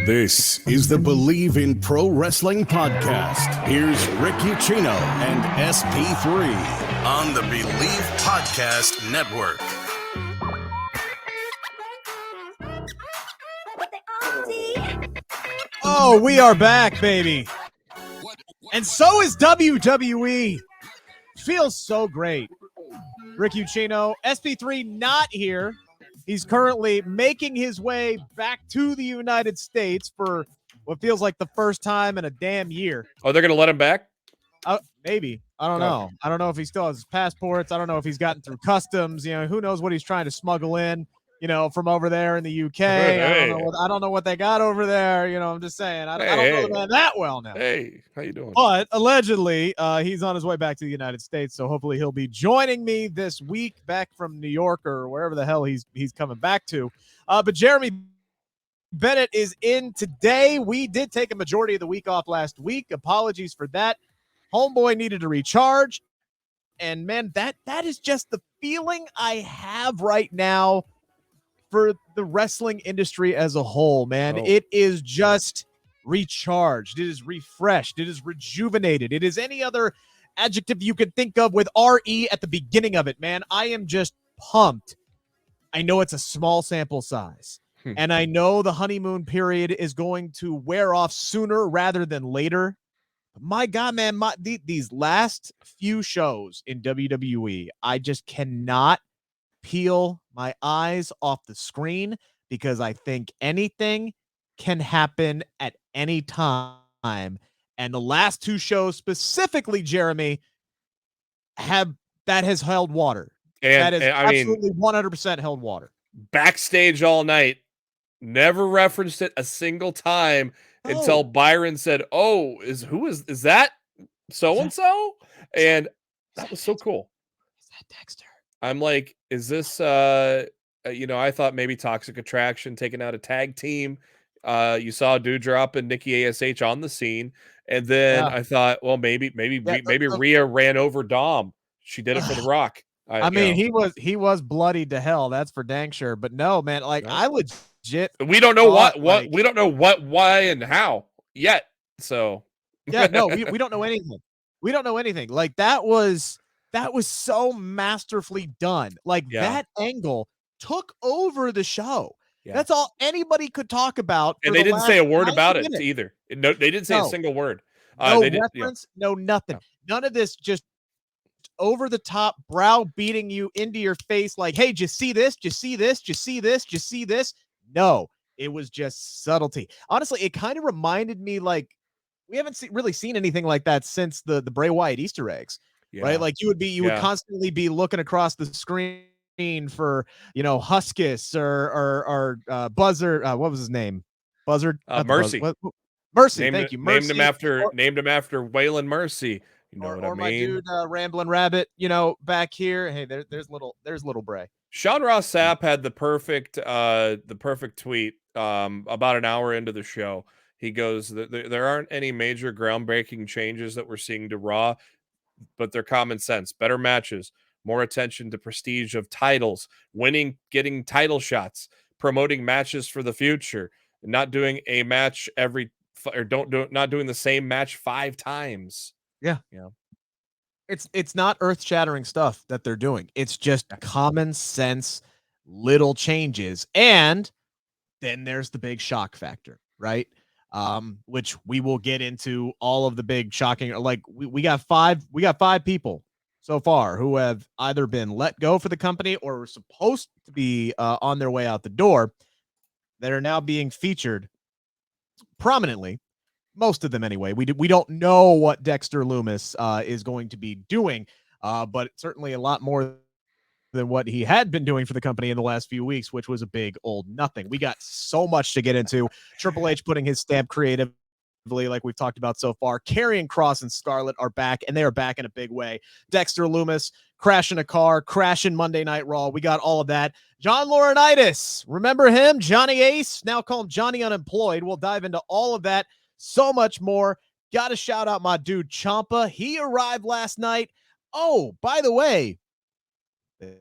This is the Bleav in Pro Wrestling podcast. Here's Rick Ucchino and SP3 on the Bleav Podcast Network. Oh, we are back, baby. And so is WWE. Feels so great. Rick Ucchino, SP3 not here. He's currently making his way back to the United States for what feels like the first time in a damn year. Oh, they're going to let him back? Maybe. I don't know. I don't know if he still has his passports. I don't know if he's gotten through customs. You know, who knows what he's trying to smuggle in, you know, from over there in the UK. Hey. I don't know what they got over there. You know, I'm just saying. I don't know the man that well now. Hey, how you doing? But allegedly, he's on his way back to the United States. So hopefully he'll be joining me this week back from New York or wherever the hell he's coming back to. But Jeremy Bennett is in today. We did take a majority of the week off last week. Apologies for that. Homeboy needed to recharge. And man, that is just the feeling I have right now for the wrestling industry as a whole, man. It is just recharged. It is refreshed. It is rejuvenated. It is any other adjective you could think of with RE at the beginning of it, man. I am just pumped. I know it's a small sample size, and I know the honeymoon period is going to wear off sooner rather than later. But my God, man, these last few shows in WWE, I just cannot peel my eyes off the screen because I think anything can happen at any time. And the last two shows specifically, Jeremy, has held water. That is absolutely 100% held water. Backstage all night, never referenced it a single time until Byron said, is that so-and-so? And that was so cool. Is that Dexter? I'm like, is this, I thought maybe Toxic Attraction taking out a tag team. You saw Doudrop and Nikki ASH on the scene. And then I thought, well, maybe Rhea ran over Dom. She did it for The Rock. He was bloodied to hell. That's for dang sure. But no, man, I legit. We don't know we don't know what, why, and how yet. So yeah, no, we don't know anything. We don't know anything. Like that was so masterfully done. That angle took over the show. Yeah. That's all anybody could talk about. And they didn't say a word about it either. No, they didn't say a single word. No reference, no nothing. No. None of this, just over the top, browbeating you into your face like, hey, did you see this? Did you see this? Did you see this? Did you see this? No, it was just subtlety. Honestly, it kind of reminded me like we haven't really seen anything like that since the Bray Wyatt Easter eggs. Yeah. Right? Like you would constantly be looking across the screen for, Huskus or Buzzard. What was his name? Buzzard? Mercy. Mercy. Thank you. Mercy. Named him after Waylon Mercy. You know what I mean? My dude, Ramblin' Rabbit, back here. Hey, there's little Bray. Sean Ross Sapp had the perfect tweet about an hour into the show. He goes, there aren't any major groundbreaking changes that we're seeing to Raw, but they're common sense. Better matches, more attention to prestige of titles, winning, getting title shots, promoting matches for the future, not doing a match not doing the same match 5 times. Yeah. It's not earth-shattering stuff that they're doing. It's just common sense little changes. And then there's the big shock factor, right? Which we will get into all of the big shocking, like we got five people so far who have either been let go for the company or were supposed to be on their way out the door that are now being featured prominently. Most of them anyway. We don't know what Dexter Lumis is going to be doing, but certainly a lot more than what he had been doing for the company in the last few weeks, which was a big old nothing. We got so much to get into. Triple H putting his stamp creatively, like we've talked about so far. Karrion Kross and Scarlett are back, and they are back in a big way. Dexter Lumis crashing a car, crashing Monday Night Raw. We got all of that. John Laurinaitis, remember him? Johnny Ace, now call him Johnny Unemployed. We'll dive into all of that. So much more. Got to shout out my dude Champa. He arrived last night. Oh, by the way,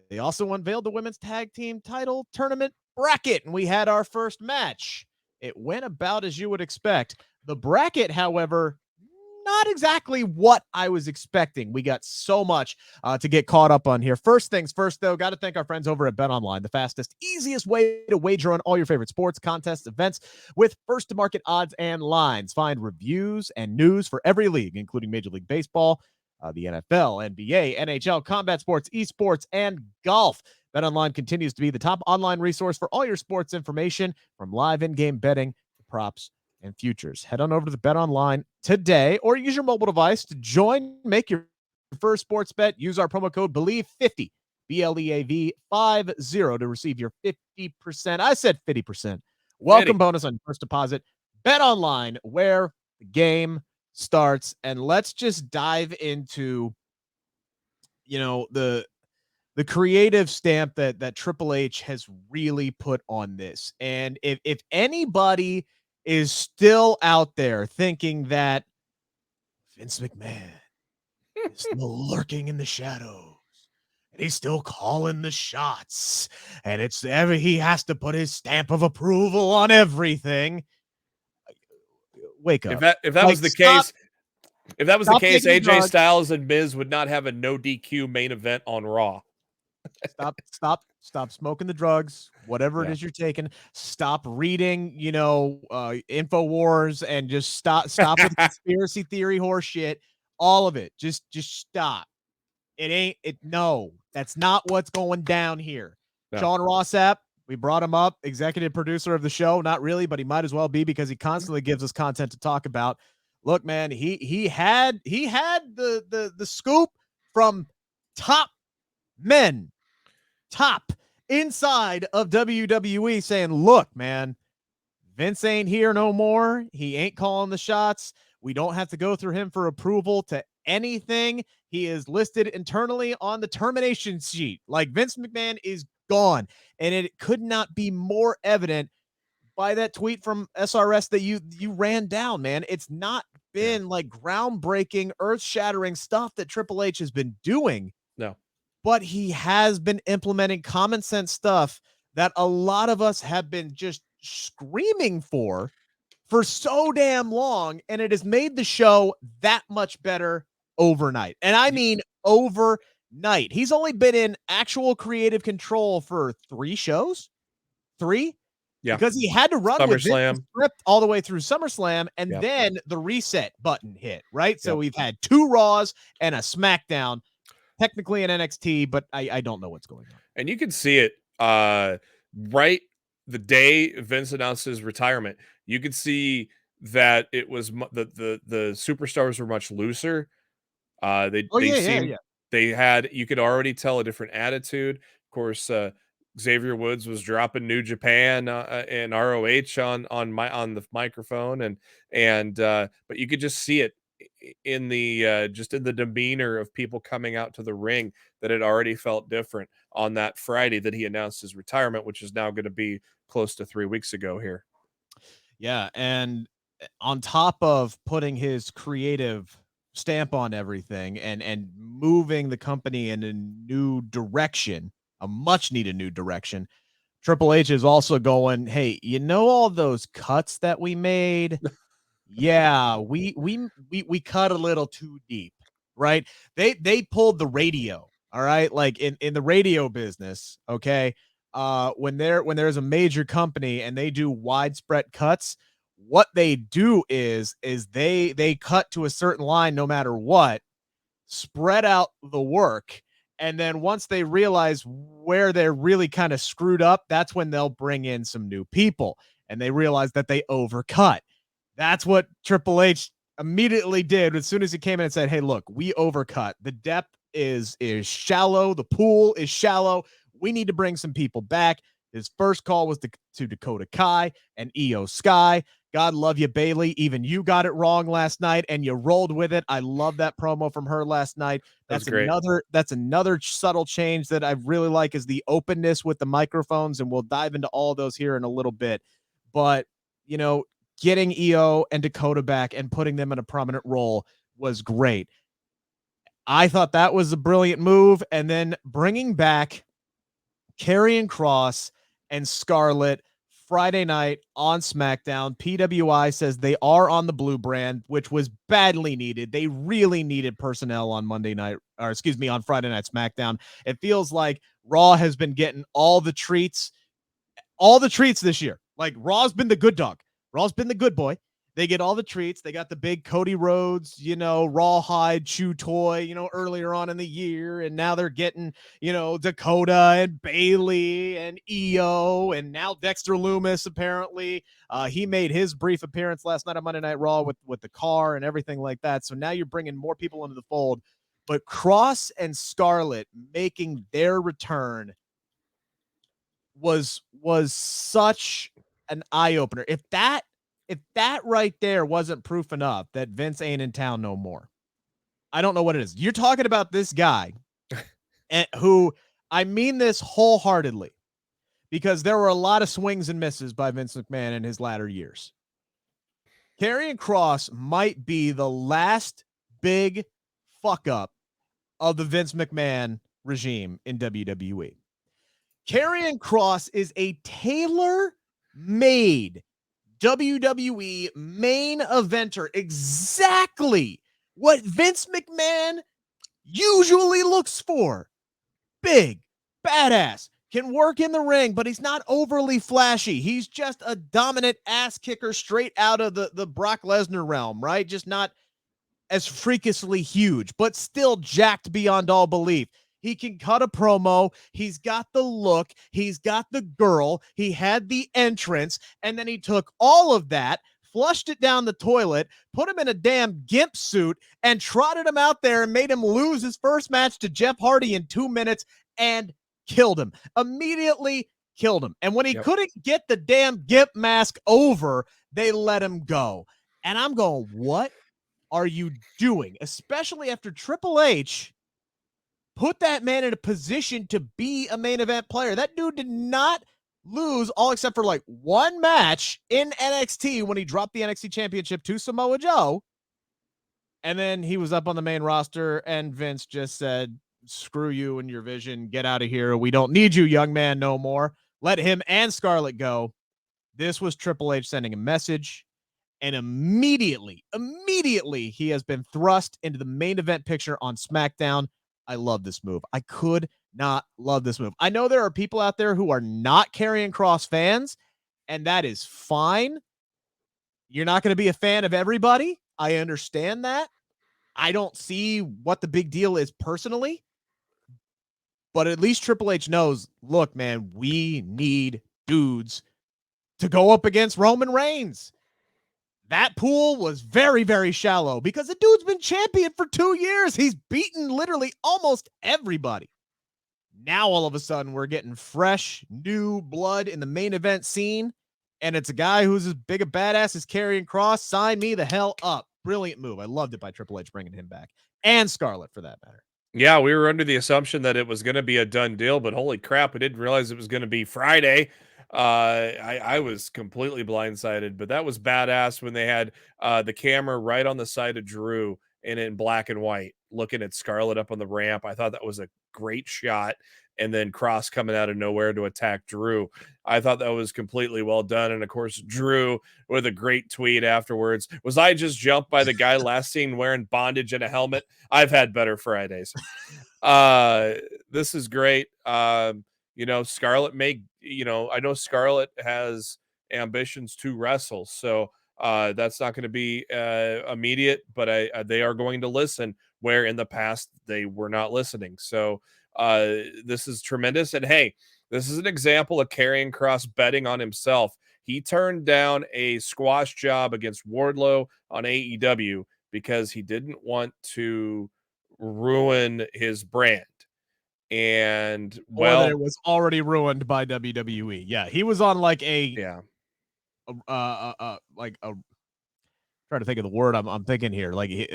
they also unveiled the women's tag team title tournament bracket, and we had our first match. It went about as you would expect. The bracket, however, not exactly what I was expecting. We got so much to get caught up on here. First things first, though, got to thank our friends over at BetOnline, the fastest, easiest way to wager on all your favorite sports, contests, events with first-to-market odds and lines. Find reviews and news for every league, including Major League Baseball, the NFL, NBA, NHL, combat sports, esports, and golf. BetOnline continues to be the top online resource for all your sports information, from live in-game betting to props and futures. Head on over to the BetOnline today or use your mobile device to join, make your first sports bet. Use our promo code Bleav50, BLEAV 50 to receive your 50%. I said 50%. Welcome 50. bonus on your first deposit. BetOnline, where the game starts. And let's just dive into, the creative stamp that Triple H has really put on this. And if anybody is still out there thinking that Vince McMahon is still lurking in the shadows and he's still calling the shots and he has to put his stamp of approval on everything, wake up. If that was the case, AJ Styles and Miz would not have a no DQ main event on Raw. Stop smoking the drugs, whatever it is you're taking. Stop reading, InfoWars, and just stop with conspiracy theory horse shit. All of it. Just stop. No, that's not what's going down here. No. Sean Rossap, we brought him up, executive producer of the show. Not really, but he might as well be because he constantly gives us content to talk about. Look, man, he had the scoop from top men, top inside of WWE, saying, look, man, Vince ain't here no more. He ain't calling the shots. We don't have to go through him for approval to anything. He is listed internally on the termination sheet. Like, Vince McMahon is gone. And it could not be more evident by that tweet from SRS that you ran down, man. It's not been like groundbreaking, earth-shattering stuff that Triple H has been doing. No. But he has been implementing common sense stuff that a lot of us have been just screaming for so damn long, and it has made the show that much better overnight. And I mean overnight. He's only been in actual creative control for 3 shows. 3? Yeah. Because he had to run with the script all the way through SummerSlam, and then the reset button hit, right? So we've had 2 Raws and a SmackDown, technically an NXT, but I don't know what's going on. And you can see it right the day Vince announced his retirement. You could see that it was the superstars were much looser. They had, you could already tell a different attitude. Of course, Xavier Woods was dropping New Japan and ROH on the microphone, but you could just see it in the just in the demeanor of people coming out to the ring, that it already felt different on that Friday that he announced his retirement, which is now going to be close to 3 weeks ago here. Yeah, and on top of putting his creative stamp on everything and moving the company in a new direction, a much needed new direction, Triple H is also going, hey, all those cuts that we made? Yeah, we cut a little too deep, right? They pulled the radio, all right? Like in the radio business, okay? When there's a major company and they do widespread cuts, what they do is they cut to a certain line no matter what, spread out the work, and then once they realize where they're really kind of screwed up, that's when they'll bring in some new people, and they realize that they overcut. That's what Triple H immediately did as soon as he came in and said, hey, look, we overcut. The depth is shallow. The pool is shallow. We need to bring some people back. His first call was to Dakota Kai and Io Sky. God love you, Bailey. Even you got it wrong last night, and you rolled with it. I love that promo from her last night. That's another subtle change that I really like, is the openness with the microphones, and we'll dive into all of those here in a little bit. But, getting Io and Dakota back and putting them in a prominent role was great. I thought that was a brilliant move. And then bringing back Karrion Kross and Scarlett Friday night on SmackDown. PWI says they are on the blue brand, which was badly needed. They really needed personnel on Monday night, or excuse me, on Friday night SmackDown. It feels like Raw has been getting all the treats this year. Like Raw's been the good dog. Raw's been the good boy. They get all the treats. They got the big Cody Rhodes, rawhide chew toy, earlier on in the year. And now they're getting, Dakota and Bailey and EO. And now Dexter Lumis, apparently. He made his brief appearance last night on Monday Night Raw with the car and everything like that. So now you're bringing more people into the fold. But Kross and Scarlett making their return was such an eye-opener. If that right there wasn't proof enough that Vince ain't in town no more, I don't know what it is. You're talking about this guy who, I mean this wholeheartedly, because there were a lot of swings and misses by Vince McMahon in his latter years. Karrion Kross might be the last big fuck up of the Vince McMahon regime in WWE. Karrion Kross is a tailor-made WWE main eventer, exactly what Vince McMahon usually looks for. Big, badass, can work in the ring, but he's not overly flashy. He's just a dominant ass kicker straight out of the Brock Lesnar realm, right? Just not as freakishly huge, but still jacked beyond all belief. He can cut a promo. He's got the look. He's got the girl. He had the entrance. And then he took all of that, flushed it down the toilet, put him in a damn gimp suit, and trotted him out there and made him lose his first match to Jeff Hardy in 2 minutes and killed him. Immediately killed him. And when he couldn't get the damn gimp mask over, they let him go. And I'm going, what are you doing? Especially after Triple H put that man in a position to be a main event player. That dude did not lose all except for like one match in NXT when he dropped the NXT championship to Samoa Joe. And then he was up on the main roster and Vince just said, screw you and your vision. Get out of here. We don't need you, young man, no more. Let him and Scarlett go. This was Triple H sending a message. And immediately, he has been thrust into the main event picture on SmackDown. I love this move. I could not love this move. I know there are people out there who are not Karrion Kross fans, and that is fine. You're not going to be a fan of everybody. I understand that. I don't see what the big deal is personally, but at least Triple H knows, look, man, we need dudes to go up against Roman Reigns. That pool was very, very shallow because the dude's been champion for 2 years. He's beaten literally almost everybody. Now, all of a sudden, we're getting fresh, new blood in the main event scene, and it's a guy who's as big a badass as Karrion Kross. Sign me the hell up. Brilliant move. I loved it by Triple H bringing him back, and Scarlett for that matter. Yeah, we were under the assumption that it was going to be a done deal, but holy crap, I didn't realize it was going to be Friday. I was completely blindsided, but that was badass when they had the camera right on the side of Drew and in black and white looking at Scarlett up on the ramp. I thought that was a great shot. And then Kross coming out of nowhere to attack Drew. I thought that was completely well done. And of course, Drew with a great tweet afterwards. Was I just jumped by the guy last seen wearing bondage and a helmet? I've had better Fridays. This is great. Scarlett I know Scarlett has ambitions to wrestle. So that's not going to be immediate, but they are going to listen where in the past they were not listening. So this is tremendous. And hey, this is an example of Karrion Kross betting on himself. He turned down a squash job against Wardlow on AEW because he didn't want to ruin his brand. And it was already ruined by WWE. Yeah, he was on like trying to think of the word I'm thinking here. Like he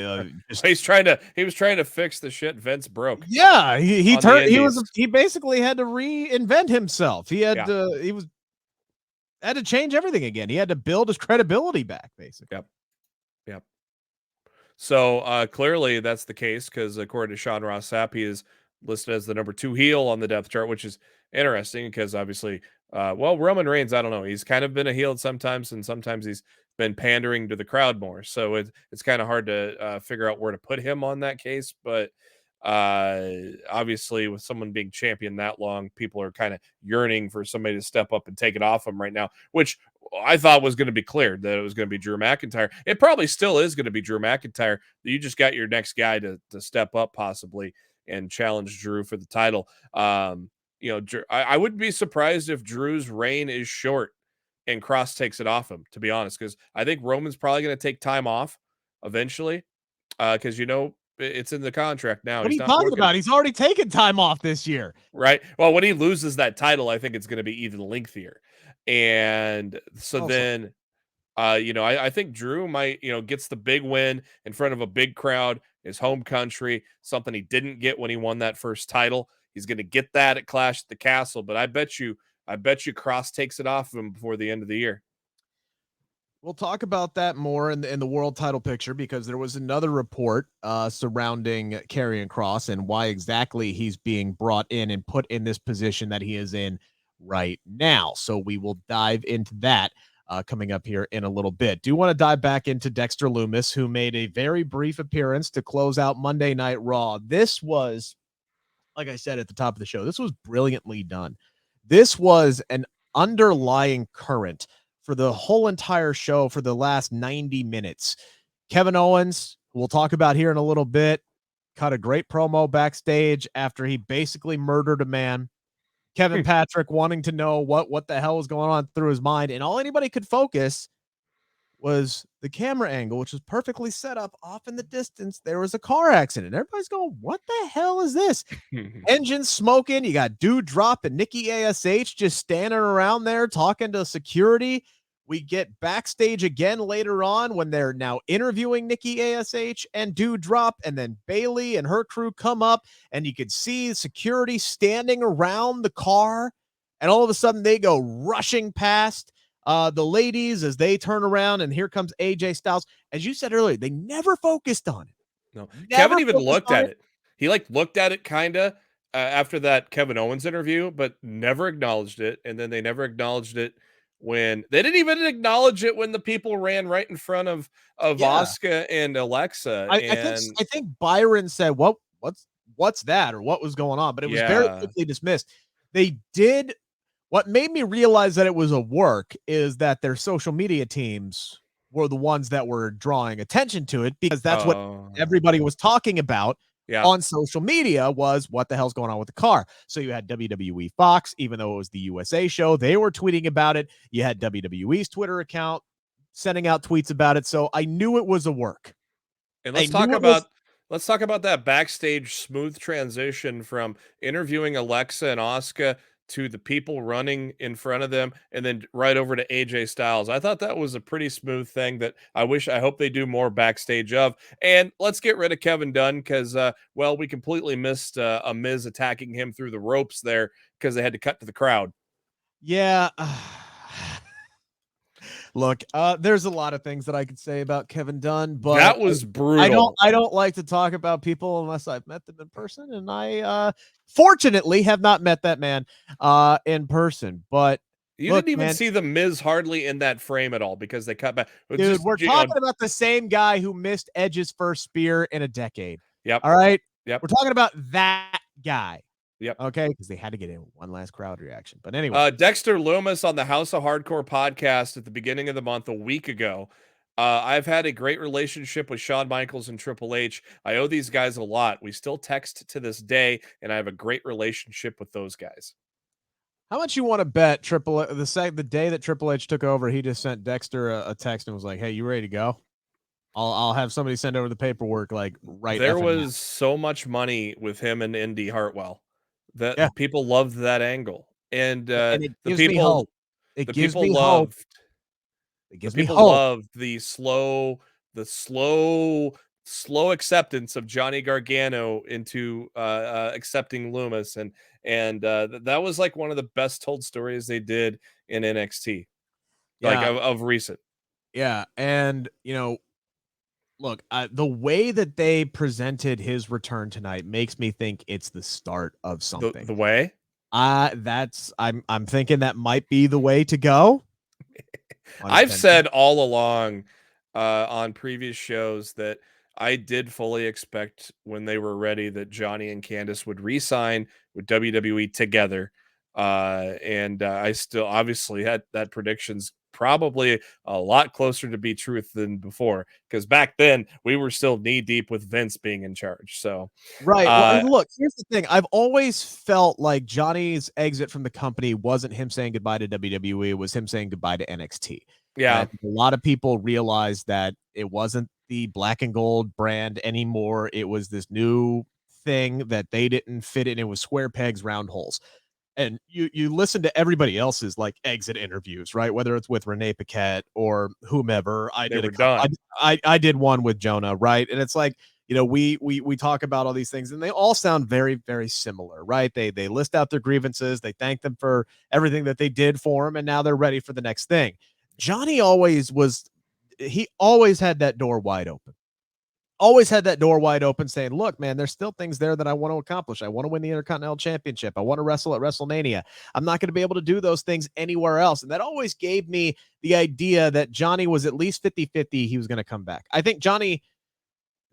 was trying to fix the shit Vince broke. Yeah, he basically had to reinvent himself. He had to change everything again. He had to build his credibility back, basically. Yep. So clearly that's the case because according to Sean Ross Sapp, he is listed as the number 2 heel on the depth chart, which is interesting because obviously Well, Roman Reigns, I don't know. He's kind of been a heel sometimes, and sometimes he's been pandering to the crowd more. So it's kind of hard to figure out where to put him on that case. But obviously, with someone being champion that long, people are kind of yearning for somebody to step up and take it off him right now, which I thought was going to be cleared, that it was going to be Drew McIntyre. It probably still is going to be Drew McIntyre. You just got your next guy to step up possibly and challenge Drew for the title. I wouldn't be surprised if Drew's reign is short and Kross takes it off him, to be honest, because I think Roman's probably going to take time off eventually, because it's in the contract now. What are He's you not talking working, about? He's already taken time off this year. right? Well, when he loses that title, I think it's going to be even lengthier, and so Also, then. I think Drew might, gets the big win in front of a big crowd, his home country, something he didn't get when he won that first title. He's going to get that at Clash at the Castle, but I bet you Kross takes it off of him before the end of the year. we'll talk about that more in the world title picture, because there was another report surrounding Karrion Kross and why exactly he's being brought in and put in this position that he is in right now. So we will dive into that coming up here in a little bit. Do want to dive back into Dexter Lumis, who made a very brief appearance to close out Monday Night Raw. This was, like I said at the top of the show, this was brilliantly done. This was an underlying current for the whole entire show for the last 90 minutes. Kevin Owens, who we'll talk about here in a little bit, cut a great promo backstage after he basically murdered a man. Kevin Patrick wanting to know what the hell was going on through his mind, and all anybody could focus was the camera angle, which was perfectly set up. Off in the distance, there was a car accident. Everybody's going, what the hell is this? Engine smoking. You got Doudrop and Nikki ASH just standing around there talking to security. We get backstage again later on when they're now interviewing Nikki ASH and Doudrop, and then Bailey and her crew come up, and you could see security standing around the car, and all of a sudden they go rushing past the ladies as they turn around, and here comes AJ Styles. As you said earlier, they never focused on it. No, Never Kevin even focused looked on at it. He looked at it kind of after that Kevin Owens interview, but never acknowledged it. And then they never acknowledged it when they didn't even acknowledge it when the people ran right in front of Asuka and Alexa. I think Byron said, what's that, or what was going on? But it was very quickly dismissed. They did. What made me realize that it was a work is that their social media teams were the ones that were drawing attention to it, because that's what everybody was talking about on social media, was what the hell's going on with the car. So you had WWE Fox, even though it was the USA show, they were tweeting about it. You had WWE's Twitter account sending out tweets about it. So I knew it was a work. And let's talk about that backstage smooth transition from interviewing Alexa and Asuka to the people running in front of them, and then right over to AJ Styles. I thought that was a pretty smooth thing that I hope they do more backstage of. And let's get rid of Kevin Dunn, because, we completely missed a Miz attacking him through the ropes there because they had to cut to the crowd. Yeah. Look, there's a lot of things that I could say about Kevin Dunn, but that was brutal. I don't like to talk about people unless I've met them in person, and I fortunately have not met that man in person. But you didn't even see the Miz hardly in that frame at all, because they cut back. Dude, we're talking about the same guy who missed Edge's first spear in a decade. Yep. All right. Yep. We're talking about that guy. Yep. Okay, because they had to get in one last crowd reaction. But anyway, Dexter Lumis on the House of Hardcore podcast at the beginning of the month, a week ago. I've had a great relationship with Shawn Michaels and Triple H. I owe these guys a lot. We still text to this day, and I have a great relationship with those guys. How much you want to bet the day that Triple H took over, he just sent Dexter a text and was like, "Hey, you ready to go? I'll have somebody send over the paperwork right." There was so much money with him and Indy Hartwell that people loved that angle, and it the gives me people hope. It the gives people me loved. hope. It gives The me people hope. loved the slow acceptance of Johnny Gargano into accepting Loomis, and that was like one of the best told stories they did in NXT, of recent. Yeah, and look, the way that they presented his return tonight makes me think it's the start of something. The way? I'm thinking that might be the way to go. I've said all along on previous shows that I did fully expect when they were ready that Johnny and Candice would re-sign with WWE together. And I still obviously had that prediction's probably a lot closer to be truth than before, because back then we were still knee deep with Vince being in charge. So right. Well, and look, here's the thing. I've always felt like Johnny's exit from the company wasn't him saying goodbye to WWE. It was him saying goodbye to NXT. yeah, I think a lot of people realized that it wasn't the black and gold brand anymore. It was this new thing that they didn't fit in. It was square pegs, round holes. And you listen to everybody else's like exit interviews, right? Whether it's with Renee Paquette or whomever. I did one with Jonah, right? And it's like, we talk about all these things and they all sound very, very similar, right? They list out their grievances, they thank them for everything that they did for them, and now they're ready for the next thing. Johnny always had that door wide open. Always had that door wide open saying, look, man, there's still things there that I want to accomplish. I want to win the Intercontinental Championship. I want to wrestle at WrestleMania. I'm not going to be able to do those things anywhere else. And that always gave me the idea that Johnny was at least 50-50. He was going to come back. I think Johnny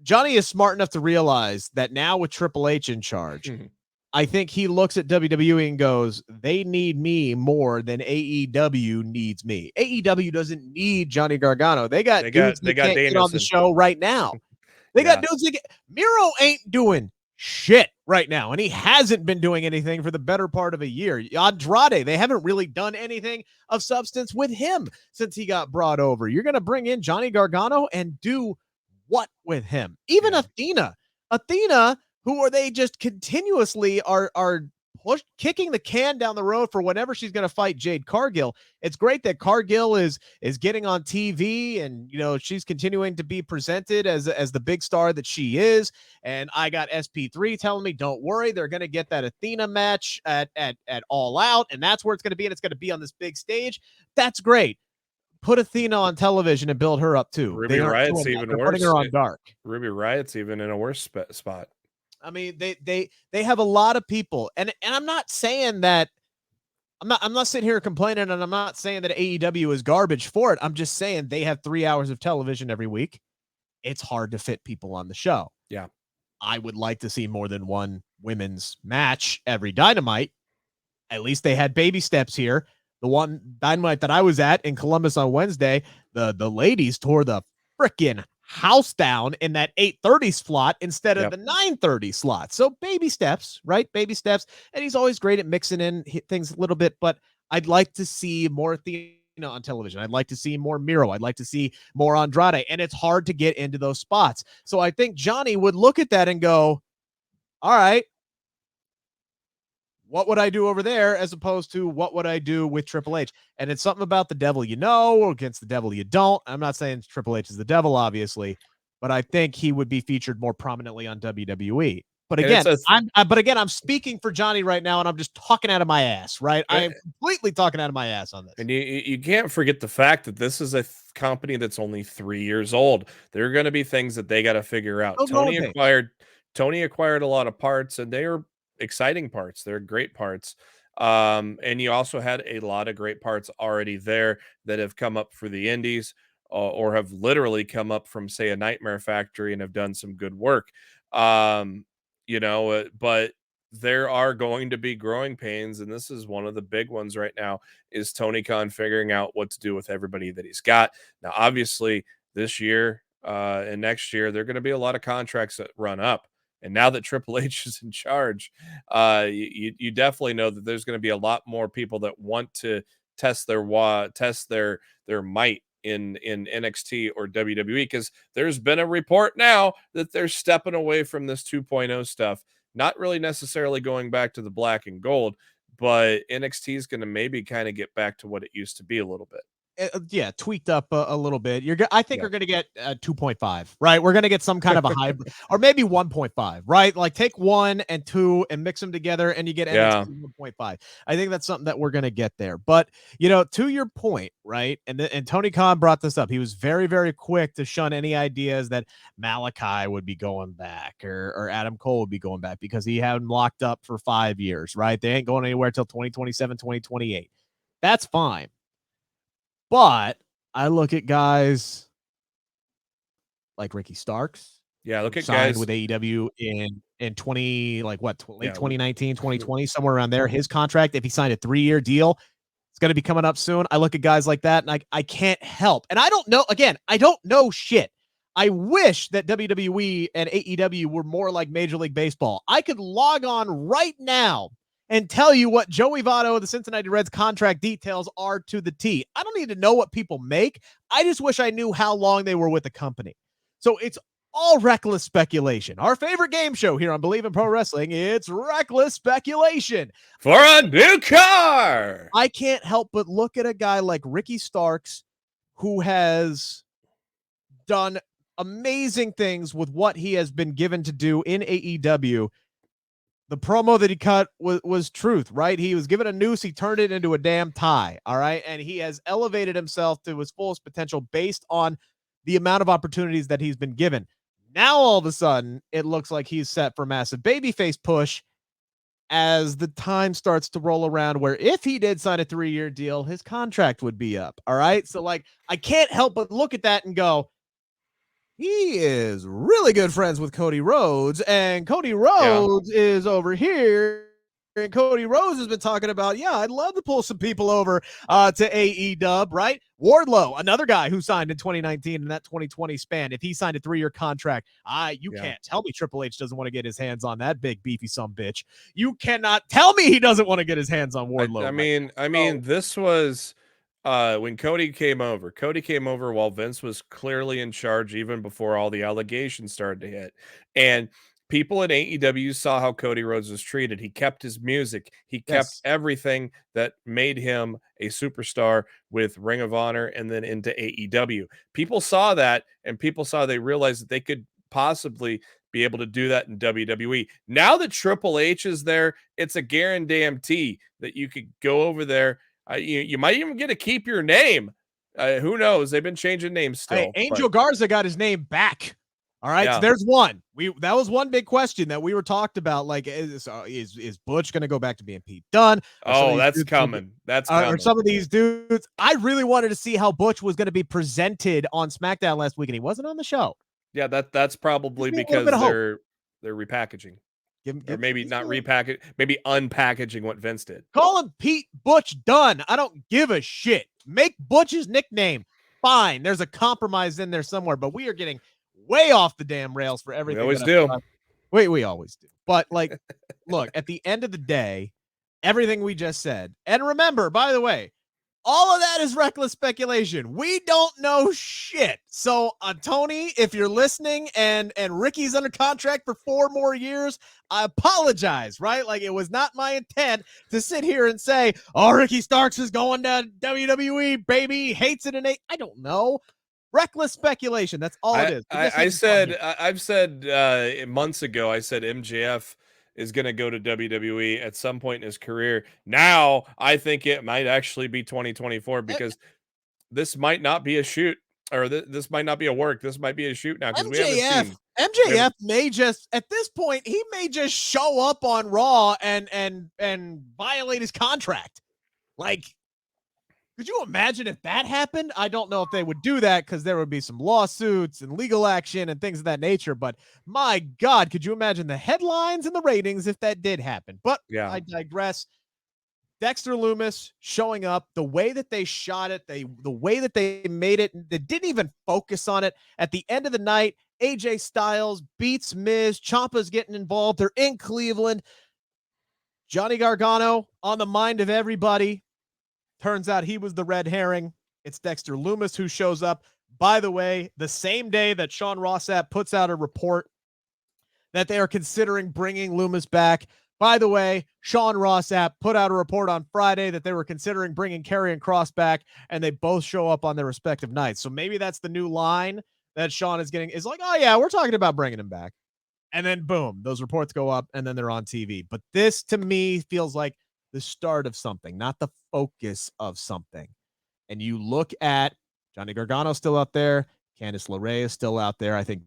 is smart enough to realize that now with Triple H in charge, I think he looks at WWE and goes, they need me more than AEW needs me. AEW doesn't need Johnny Gargano. They got dudes that can't get on the show right now. They got dudes that Miro ain't doing shit right now, and he hasn't been doing anything for the better part of a year. Andrade, they haven't really done anything of substance with him since he got brought over. You're going to bring in Johnny Gargano and do what with him? Even Athena, who are they just continuously are kicking the can down the road for whenever she's going to fight Jade Cargill. It's great that Cargill is getting on TV and, she's continuing to be presented as the big star that she is. And I got SP3 telling me, don't worry, they're going to get that Athena match at All Out. And that's where it's going to be. And it's going to be on this big stage. That's great. Put Athena on television and build her up too. Ruby Riot's even worse. Putting her on dark. Ruby Riot's even in a worse spot. I mean, they have a lot of people, and I'm not saying that I'm not sitting here complaining, and I'm not saying that AEW is garbage for it. I'm just saying they have 3 hours of television every week. It's hard to fit people on the show. Yeah. I would like to see more than one women's match every Dynamite. At least they had baby steps here. The one Dynamite that I was at in Columbus on Wednesday, the ladies tore the frickin' house down in that 8:30 slot instead of the 9:30 slot. So baby steps, right? Baby steps. And he's always great at mixing in things a little bit, but I'd like to see more Athena on television. I'd like to see more Miro. I'd like to see more Andrade. And it's hard to get into those spots. So I think Johnny would look at that and go, all right, what would I do over there as opposed to what would I do with Triple H? And it's something about the devil you know or against the devil you don't. I'm not saying Triple H is the devil, obviously, but I think he would be featured more prominently on WWE. But again, I'm speaking for Johnny right now, and I'm just talking out of my ass, right? I am completely talking out of my ass on this. And you can't forget the fact that this is a company that's only 3 years old. There are going to be things that they got to figure out. Tony acquired a lot of parts, and they are exciting parts. They're great parts. And you also had a lot of great parts already there that have come up for the indies or have literally come up from, say, a Nightmare Factory and have done some good work. But there are going to be growing pains, and this is one of the big ones right now, is Tony Khan figuring out what to do with everybody that he's got. Now, obviously, this year and next year, there are going to be a lot of contracts that run up. And now that Triple H is in charge, you definitely know that there's going to be a lot more people that want to test their might in NXT or WWE, because there's been a report now that they're stepping away from this 2.0 stuff, not really necessarily going back to the black and gold, but NXT is going to maybe kind of get back to what it used to be a little bit. tweaked up a little bit. I think Yeah. you're going to get 2.5, right? We're going to get some kind of a hybrid, or maybe 1.5, right? Like take 1 and 2 and mix them together, and you get Yeah. NXT 1.5. I think that's something that we're going to get there. But to your point, right? And Tony Khan brought this up. He was very, very quick to shun any ideas that Malachi would be going back or Adam Cole would be going back because he had him locked up for 5 years, right? They ain't going anywhere till 2027, 2028. That's fine. But I look at guys like Ricky Starks. Yeah, look at signed guys with AEW in 20 late Yeah. 2019, 2020, somewhere around there. His contract, if he signed a 3-year deal, it's going to be coming up soon. I look at guys like that and I can't help. And I don't know, again, I don't know shit. I wish that WWE and AEW were more like Major League Baseball. I could log on right now and tell you what Joey Votto of the Cincinnati Reds contract details are to the T. I don't need to know what people make. I just wish I knew how long they were with the company. So it's all reckless speculation. Our favorite game show here on Bleav in Pro Wrestling, it's reckless speculation. for a new car. I can't help but look at a guy like Ricky Starks, who has done amazing things with what he has been given to do in AEW. The promo that he cut was truth, right? He was given a noose. He turned it into a damn tie. All right. And he has elevated himself to his fullest potential based on the amount of opportunities that he's been given. Now, all of a sudden, it looks like he's set for massive babyface push as the time starts to roll around where if he did sign a 3-year deal, his contract would be up. All right. So I can't help but look at that and go, he is really good friends with Cody Rhodes, and Cody Rhodes is over here. And Cody Rhodes has been talking about, I'd love to pull some people over to AEW, right? Wardlow, another guy who signed in 2019 in that 2020 span. If he signed a 3-year contract, you can't tell me Triple H doesn't want to get his hands on that big beefy sumbitch. You cannot tell me he doesn't want to get his hands on Wardlow. I mean, this was when Cody came over while Vince was clearly in charge, even before all the allegations started to hit. And people at AEW saw how Cody Rhodes was treated. He kept his music. He kept everything that made him a superstar with Ring of Honor and then into AEW. People saw that, and they realized that they could possibly be able to do that in WWE. Now that Triple H is there, it's a guarantee that you could go over there. You might even get to keep your name. Who knows? They've been changing names still. Hey, Angel Garza got his name back. All right, so there's one. That was one big question that we were talked about. Like, is Butch going to go back to being Pete Dunne? That's coming. That's coming. Or some of these dudes. I really wanted to see how Butch was going to be presented on SmackDown last week, and he wasn't on the show. Yeah, that's probably because they're repackaging. Or maybe not repackage, maybe unpackaging what Vince did. Call him Pete Butch Dunne. I don't give a shit. Make Butch's nickname. Fine. There's a compromise in there somewhere, but we are getting way off the damn rails for everything. We always do. We always do. But look, at the end of the day, everything we just said, and remember, by the way, all of that is reckless speculation. We don't know shit. So, Tony, if you're listening and Ricky's under contract for 4 more years, I apologize, right? Like, it was not my intent to sit here and say, Ricky Starks is going to WWE, baby, hates it. I don't know. Reckless speculation. That's all it is. I've said months ago, I said MJF is going to go to WWE at some point in his career. Now, I think it might actually be 2024 because this might not be a shoot, or this might not be a work. This might be a shoot now because we haven't seen. MJF may just, at this point, he may just show up on Raw and violate his contract. Like, could you imagine if that happened? I don't know if they would do that because there would be some lawsuits and legal action and things of that nature. But my God, could you imagine the headlines and the ratings if that did happen? But I digress. Dexter Lumis showing up, the way that they shot it, the way that they made it, they didn't even focus on it. At the end of the night, AJ Styles beats Miz. Ciampa's getting involved. They're in Cleveland. Johnny Gargano on the mind of everybody. Turns out he was the red herring. It's Dexter Lumis who shows up. By the way, the same day that Sean Ross Sapp puts out a report that they are considering bringing Lumis back, By the way, Sean Ross Sapp put out a report on Friday that they were considering bringing Karrion Kross back, and they both show up on their respective nights. So maybe that's the new line that Sean is getting, is like, oh yeah, we're talking about bringing him back. And then boom, those reports go up and then they're on TV. But this to me feels like the start of something, not the focus of something. And you look at Johnny Gargano still out there. Candice LeRae is still out there. I think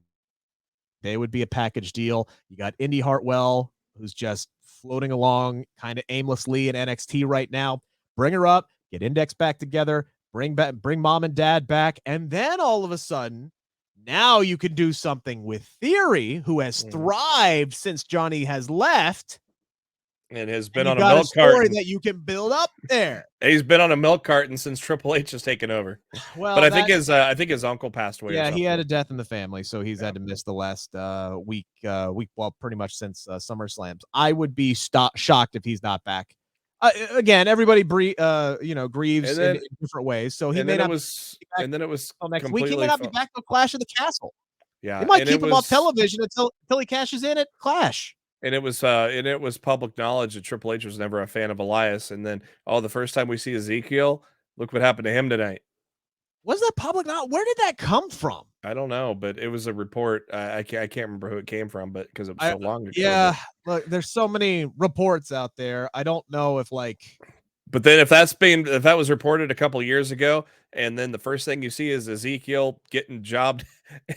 they would be a package deal. You got Indy Hartwell, who's just floating along kind of aimlessly in NXT right now. Bring her up, get Index back together, bring mom and dad back, and then all of a sudden, now you can do something with Theory, who has thrived since Johnny has left. And has been on a milk carton that you can build up there. He's been on a milk carton since Triple H has taken over. Well, but I think his uncle passed away. Yeah, he had a death in the family, so he's had to miss the last week. Well, pretty much since SummerSlams. I would be shocked if he's not back. Again, everybody grieves in different ways. So he may not. And then it was next week. He may not be back till Clash of the Castle. Yeah, they might keep him off television until he cashes in at Clash. And it was public knowledge that Triple H was never a fan of Elias. And then, the first time we see Ezekiel, look what happened to him tonight. Was that public knowledge? Where did that come from? I don't know, but it was a report. I can't remember who it came from, but because it was so long ago. Yeah, look, there's so many reports out there. I don't know if But then if that was reported a couple of years ago, and then the first thing you see is Ezekiel getting jobbed,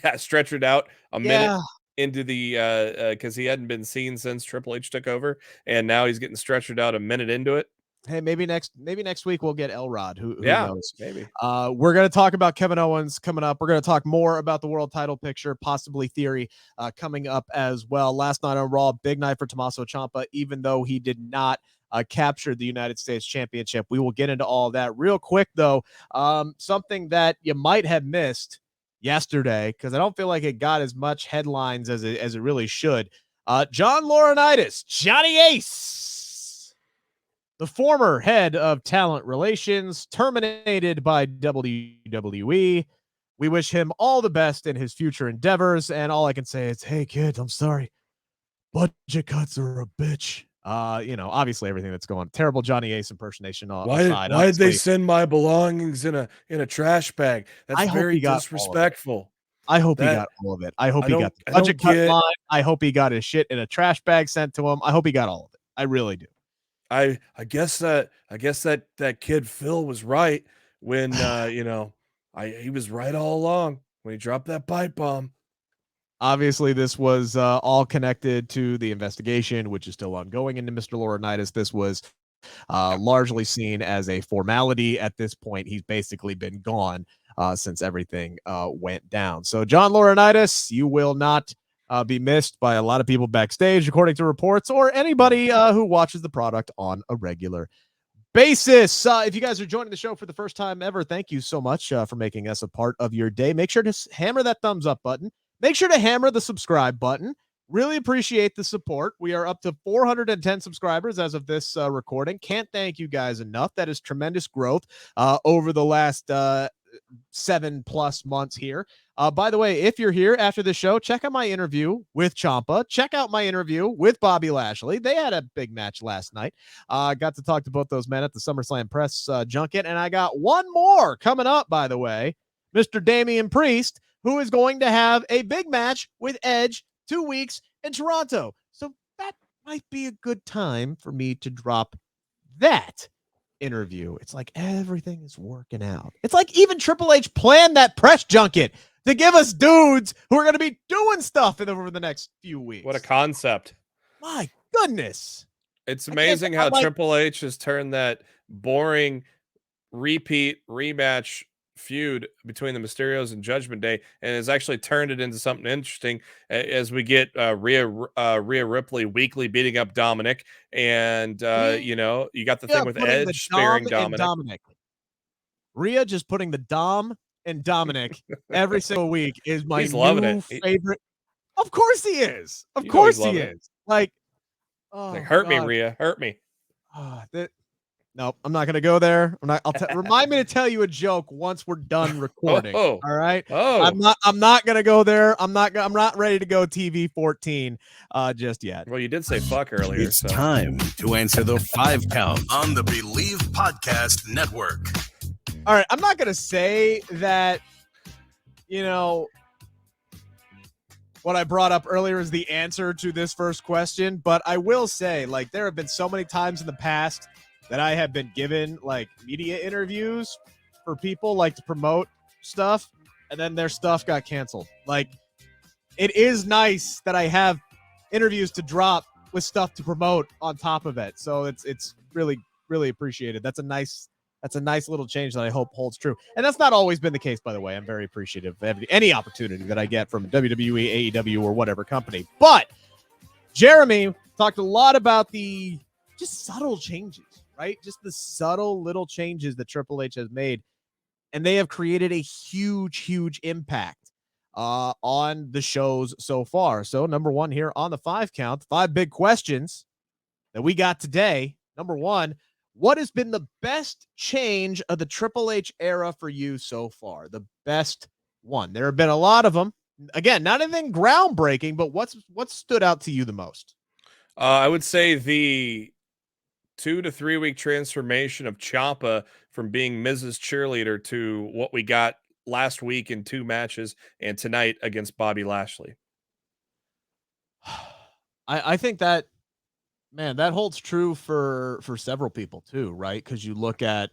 stretchered out a minute into the because he hadn't been seen since Triple H took over, and now he's getting stretchered out a minute into it. Hey, maybe next week we'll get Elrod. Who knows? Maybe. We're going to talk about Kevin Owens coming up. We're going to talk more about the world title picture, possibly Theory coming up as well. Last night on Raw, big night for Tommaso Ciampa, even though he did not capture the United States Championship. We will get into all of that real quick, though. Something that you might have missed yesterday, because I don't feel like it got as much headlines as it really should. John Laurinaitis, Johnny Ace, the former head of talent relations, terminated by WWE. We wish him all the best in his future endeavors, and all I can say is, hey kids, I'm sorry, budget cuts are a bitch. Obviously everything that's going terrible Johnny Ace impersonation aside. Why did they send my belongings in a trash bag? That's very disrespectful. I hope he got all of it. I hope he got the budget cut line. I hope he got his shit in a trash bag sent to him. I hope he got all of it. I really do. I guess that kid Phil was right when he was right all along when he dropped that pipe bomb. Obviously, this was all connected to the investigation, which is still ongoing into Mr. Laurinaitis. This was largely seen as a formality at this point. He's basically been gone since everything went down. So, John Laurinaitis, you will not be missed by a lot of people backstage, according to reports, or anybody who watches the product on a regular basis. If you guys are joining the show for the first time ever, thank you so much for making us a part of your day. Make sure to hammer that thumbs up button. Make sure to hammer the subscribe button. Really appreciate the support. We are up to 410 subscribers as of this recording. Can't thank you guys enough. That is tremendous growth over the last 7+ months here. By the way, if you're here after the show, check out my interview with Champa. Check out my interview with Bobby Lashley. They had a big match last night. Got to talk to both those men at the SummerSlam press junket, and I got one more coming up, by the way. Mr. Damian Priest, who is going to have a big match with Edge 2 weeks in Toronto. So that might be a good time for me to drop that interview. It's like everything is working out. It's like even Triple H planned that press junket to give us dudes who are going to be doing stuff over the next few weeks. What a concept. My goodness. It's amazing how Triple H has turned that boring rematch feud between the Mysterios and Judgment Day and has actually turned it into something interesting as we get Rhea Ripley weekly beating up Dominic, and you got the thing with Edge sparing Dominic. Rhea just putting the Dom and Dominic every single week is my new favorite. Of course he is. Of course he is. Like, hurt me, Rhea. Hurt me. Nope, I'm not gonna go there. Remind me to tell you a joke once we're done recording. Oh. All right. Oh, I'm not gonna go there. I'm not ready to go TV 14 just yet. well, you did say fuck earlier. It's So. time to answer the 5 count on the Bleav Podcast Network. All right, I'm not gonna say that, what I brought up earlier is the answer to this first question, but I will say, like, there have been so many times in the past that I have been given like media interviews for people like to promote stuff, and then their stuff got canceled. Like, it is nice that I have interviews to drop with stuff to promote on top of it. So it's really, really appreciated. That's a nice little change that I hope holds true. And that's not always been the case, by the way. I'm very appreciative of any opportunity that I get from WWE, AEW, or whatever company. But Jeremy talked a lot about the just subtle changes, right? Just the subtle little changes that Triple H has made. And they have created a huge, huge impact on the shows so far. So number one here on the 5 count, 5 big questions that we got today. Number one, what has been the best change of the Triple H era for you so far? The best one. There have been a lot of them. Again, not anything groundbreaking, but what stood out to you the most? I would say the 2 to 3 week transformation of Champa from being Mrs. Cheerleader to what we got last week in 2 matches and tonight against Bobby Lashley. I think that, man, that holds true for several people too, right? Because you look at,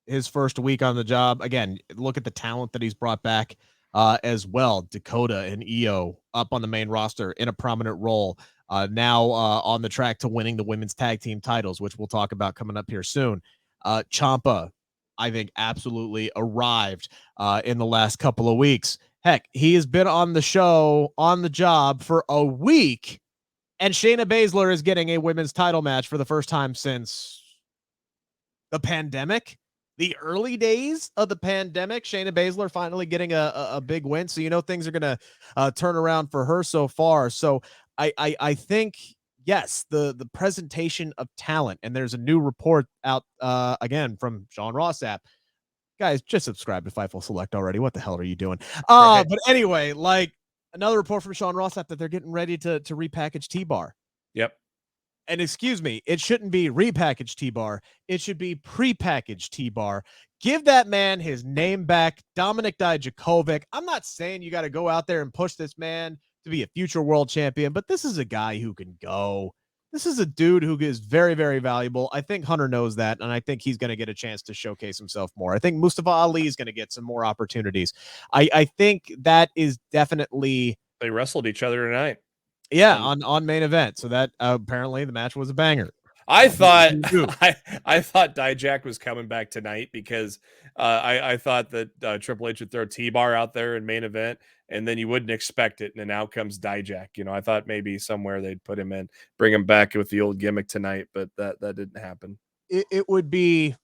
his first week on the job. Again, look at the talent that he's brought back as well. Dakota and Io up on the main roster in a prominent role. Now on the track to winning the women's tag team titles, which we'll talk about coming up here soon. Champa, I think, absolutely arrived in the last couple of weeks. Heck, he has been on the show, on the job for a week, and Shayna Baszler is getting a women's title match for the first time since the pandemic. The early days of the pandemic, Shayna Baszler finally getting a big win. So, things are going to turn around for her so far. So I think, yes, the presentation of talent, and there's a new report out again from Sean Ross app. Guys, just subscribe to Fightful Select already. What the hell are you doing? Right. But anyway, like, another report from Sean Ross app that they're getting ready to repackage T-Bar. Yep. And excuse me, it shouldn't be repackaged T-Bar. It should be prepackaged T-Bar. Give that man his name back, Dominik Dijakovic. I'm not saying you got to go out there and push this man to be a future world champion, but this is a guy who can go. This is a dude who is very, very valuable. I think Hunter knows that, and I think he's going to get a chance to showcase himself more. I think Mustafa Ali is going to get some more opportunities. I think that is definitely... They wrestled each other tonight. Yeah, on main event. So that apparently the match was a banger. I thought I thought Dijak was coming back tonight because I thought that Triple H would throw T-Bar out there in main event, and then you wouldn't expect it, and then out comes Dijak. I thought maybe somewhere they'd put him in, bring him back with the old gimmick tonight, but that didn't happen. It would be,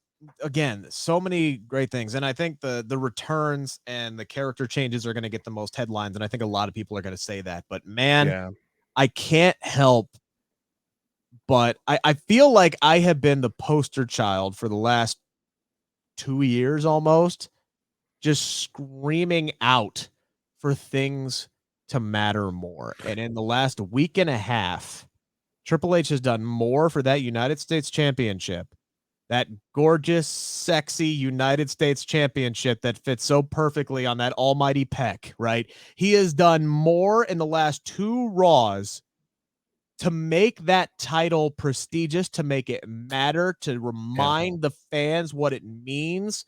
again, so many great things, and I think the returns and the character changes are going to get the most headlines, and I think a lot of people are going to say that. But man, yeah. I can't help but I feel like I have been the poster child for the last 2 years almost, just screaming out for things to matter more. And in the last week and a half, Triple H has done more for that United States Championship, that gorgeous, sexy United States Championship that fits so perfectly on that almighty pec, right? He has done more in the last 2 Raws to make that title prestigious, to make it matter, to remind the fans what it means,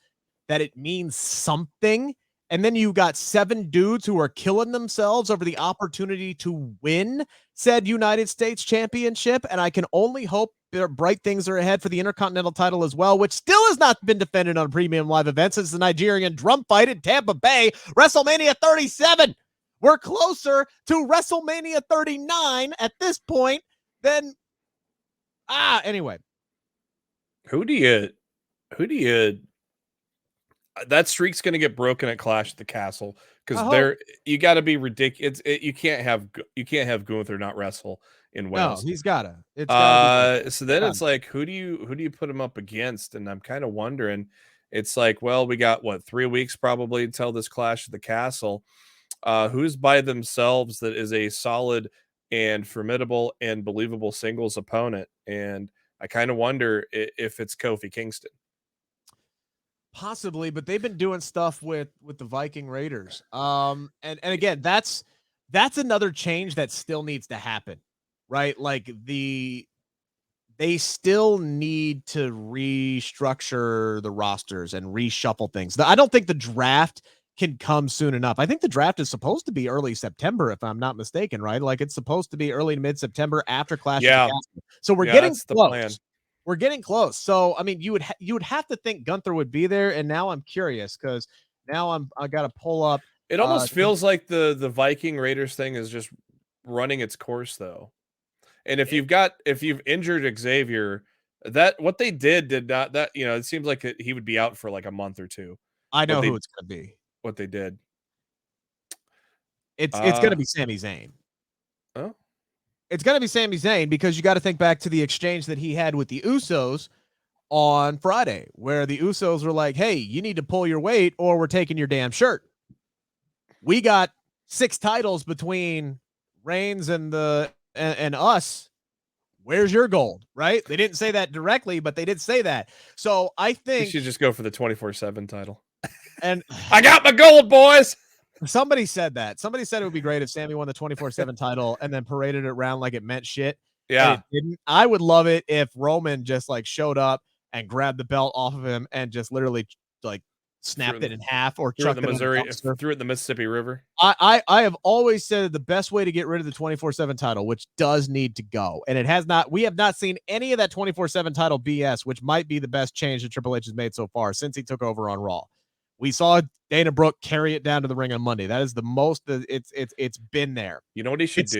that it means something. And then you got 7 dudes who are killing themselves over the opportunity to win said United States Championship. And I can only hope bright things are ahead for the Intercontinental title as well, which still has not been defended on premium live events since the Nigerian drum fight in Tampa Bay, WrestleMania 37. We're closer to WrestleMania 39 at this point than anyway. Who do you that streak's going to get broken at Clash at the Castle because I there you got to be ridiculous. You can't have Gunther not wrestle in Wales. No, he's gotta. It's gotta be. So then it's like, who do you put him up against? And I'm kind of wondering. It's like, well, we got 3 weeks probably until this Clash at the Castle. Who's by themselves that is a solid and formidable and believable singles opponent? And I kind of wonder if it's Kofi Kingston. Possibly, but they've been doing stuff with the Viking Raiders. And again, that's another change that still needs to happen, right? Like they still need to restructure the rosters and reshuffle things. I don't think the draft can come soon enough. I think the draft is supposed to be early September, if I'm not mistaken, right? Like it's supposed to be early to mid-September after Clash of the Castle. So we're getting close. The plan. We're getting close. So I mean, you would have to think Gunther would be there, and now I'm curious because now I got to pull up. It almost feels like the Viking Raiders thing is just running its course, though. And if you've injured Xavier, that what they did not that it seems like he would be out for like a month or two. I know who it's gonna be. What they did. It's gonna be Sami Zayn. Oh. It's gonna be Sami Zayn because you got to think back to the exchange that he had with the Usos on Friday, where the Usos were like, "Hey, you need to pull your weight, or we're taking your damn shirt." We got 6 titles between Reigns and us. Where's your gold? Right? They didn't say that directly, but they did say that. So I think you should just go for the 24/7 title. And I got my gold, boys. Somebody said that. Somebody said it would be great if Sammy won the 24/7 title and then paraded it around like it meant shit. Yeah. It didn't. I would love it if Roman just like showed up and grabbed the belt off of him and just literally like snapped it in half or chucked it in Missouri, threw it in the Mississippi River. I have always said the best way to get rid of the 24/7 title, which does need to go, and it has not. We have not seen any of that 24/7 title BS, which might be the best change that Triple H has made so far since he took over on Raw. We saw Dana Brooke carry it down to the ring on Monday. That is the most it's been there. You know what he should do?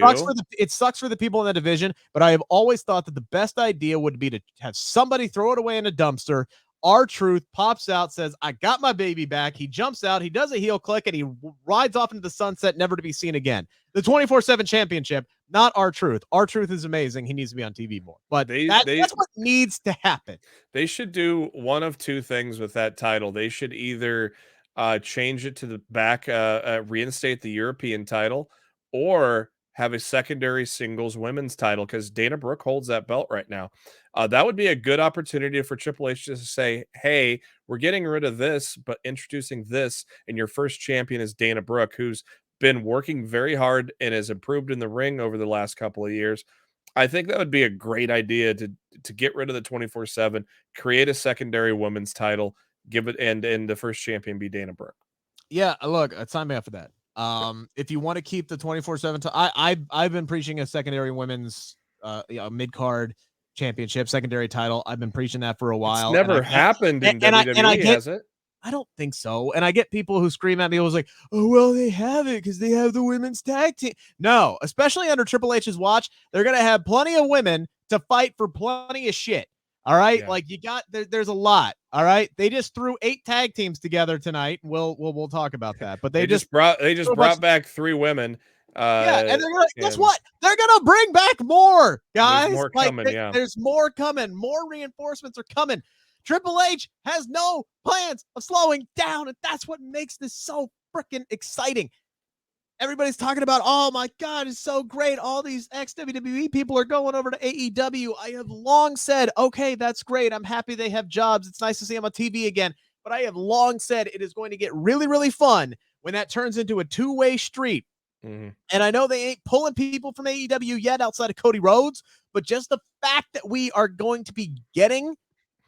It sucks for the people in that division, but I have always thought that the best idea would be to have somebody throw it away in a dumpster. R-Truth pops out, says, "I got my baby back." He jumps out, he does a heel click, and he rides off into the sunset, never to be seen again. The 24/7 championship, not R-Truth. R-Truth is amazing. He needs to be on TV more. But that's what needs to happen. They should do one of two things with that title. They should either change it to the back, reinstate the European title, or have a secondary singles women's title, because Dana Brooke holds that belt right now. That would be a good opportunity for Triple H to say, hey, we're getting rid of this, but introducing this, and your first champion is Dana Brooke, who's been working very hard and has improved in the ring over the last couple of years. I think that would be a great idea to get rid of the 24/7, create a secondary women's title, give it, and the first champion be Dana Brooke. Yeah, look, sign me up for that. If you want to keep the 24/7, I've been preaching a secondary women's mid-card championship, secondary title. I've been preaching that for a while. It's never happened in WWE, has it? I don't think so. And I get people who scream at me, it was like, "Oh, well, they have it because they have the women's tag team." No, especially under Triple H's watch, they're gonna have plenty of women to fight for plenty of shit. All right, like there's a lot. All right, they just threw 8 tag teams together tonight. We'll talk about that. But they just brought back 3 women. And they're gonna guess what? They're gonna bring back more, guys. There's more coming. There's more coming. More reinforcements are coming. Triple H has no plans of slowing down, and that's what makes this so freaking exciting. Everybody's talking about, oh my God, it's so great. All these ex-WWE people are going over to AEW. I have long said, okay, that's great. I'm happy they have jobs. It's nice to see them on TV again. But I have long said it is going to get really, really fun when that turns into a 2-way street. Mm-hmm. And I know they ain't pulling people from AEW yet outside of Cody Rhodes, but just the fact that we are going to be getting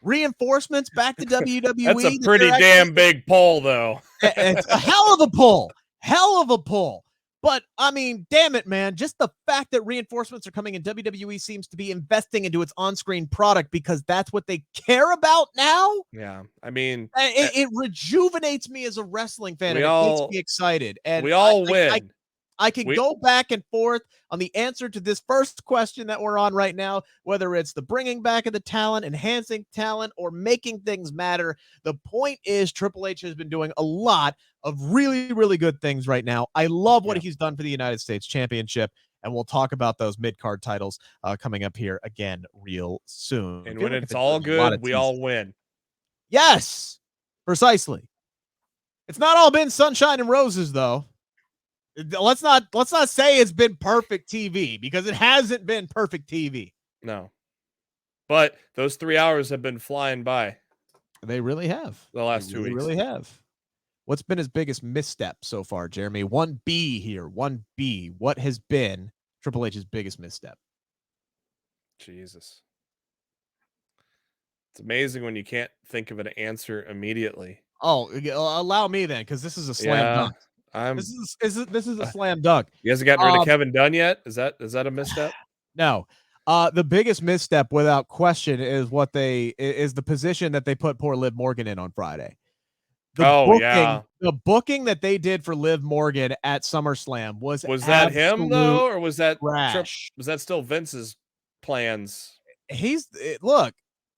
reinforcements back to WWE. That's a pretty damn big pull, though. It's a hell of a pull. Hell of a pull. But I mean, damn it, man. Just the fact that reinforcements are coming and WWE seems to be investing into its on-screen product because that's what they care about now. Yeah. I mean, it rejuvenates me as a wrestling fan. And it makes me excited. And we all win. I can go back and forth on the answer to this first question that we're on right now, whether it's the bringing back of the talent, enhancing talent, or making things matter. The point is Triple H has been doing a lot of really, really good things right now. I love what he's done for the United States Championship, and we'll talk about those mid-card titles coming up here again real soon. And when it's all good, we all win. Yes, precisely. It's not all been sunshine and roses, though. Let's not say it's been perfect TV, because it hasn't been perfect TV. No. But those 3 hours have been flying by. They really have. The last 2 weeks. They really have. What's been his biggest misstep so far, Jeremy? 1B here. 1B. What has been Triple H's biggest misstep? Jesus. It's amazing when you can't think of an answer immediately. Oh, allow me then, because this is a slam dunk. This is a slam dunk. You guys gotten rid of Kevin Dunn yet? Is that a misstep? No. The biggest misstep, without question, is the position that they put poor Liv Morgan in on Friday. The booking that they did for Liv Morgan at SummerSlam was that him though, or was that trash? Was that still Vince's plans?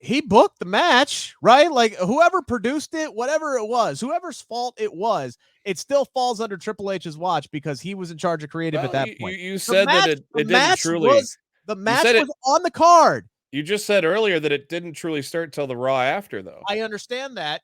He booked the match, right? Like, whoever produced it, whatever it was, whoever's fault it was, it still falls under Triple H's watch, because he was in charge of creative at that point. You said that it didn't truly. The match was on the card. You just said earlier that it didn't truly start till the Raw after, though. I understand that.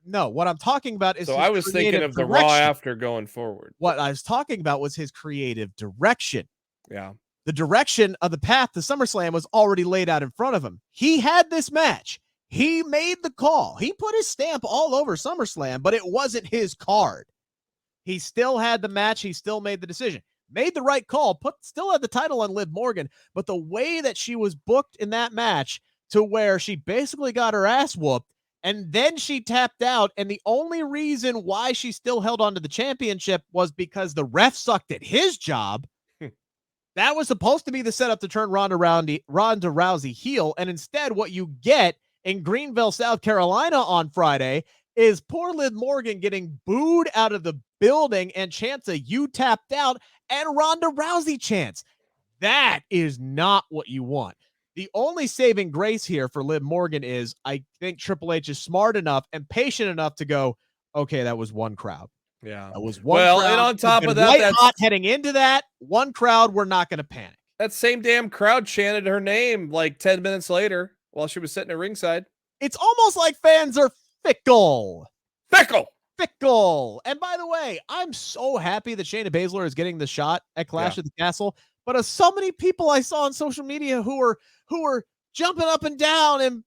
No, what I'm talking about is. So I was thinking of the Raw after going forward. What I was talking about was his creative direction. Yeah. The direction of the path to SummerSlam was already laid out in front of him. He had this match. He made the call. He put his stamp all over SummerSlam, but it wasn't his card. He still had the match. He still made the decision. Made the right call. Still had the title on Liv Morgan, but the way that she was booked in that match, to where she basically got her ass whooped, and then she tapped out, and the only reason why she still held on to the championship was because the ref sucked at his job. That was supposed to be the setup to turn Ronda Rousey heel, and instead what you get in Greenville, South Carolina on Friday is poor Liv Morgan getting booed out of the building and chants a "you tapped out" and Ronda Rousey chants. That is not what you want. The only saving grace here for Liv Morgan is, I think Triple H is smart enough and patient enough to go, okay, that was one crowd. Yeah. That was one crowd. And on top of that, that's hot heading into that one crowd. We're not going to panic. That same damn crowd chanted her name like 10 minutes later while she was sitting at ringside. It's almost like fans are fickle. And by the way, I'm so happy that Shayna Baszler is getting the shot at Clash at the Castle. But so many people I saw on social media who were jumping up and down and,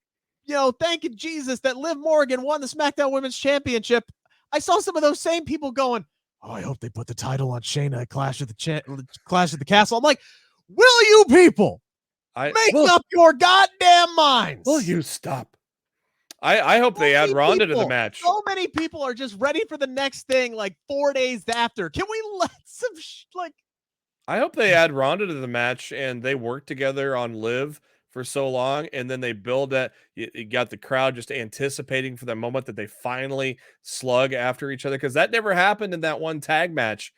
thanking Jesus that Liv Morgan won the SmackDown Women's Championship. I saw some of those same people going, "Oh, I hope they put the title on Shayna at Clash at the Castle." I'm like, will you people make up your goddamn minds? Will you stop? I hope they add Ronda to the match. So many people are just ready for the next thing, like 4 days after. Can we let some I hope they add Ronda to the match and they work together on Liv for so long, and then they build that. You got the crowd just anticipating for the moment that they finally slug after each other, because that never happened in that one tag match.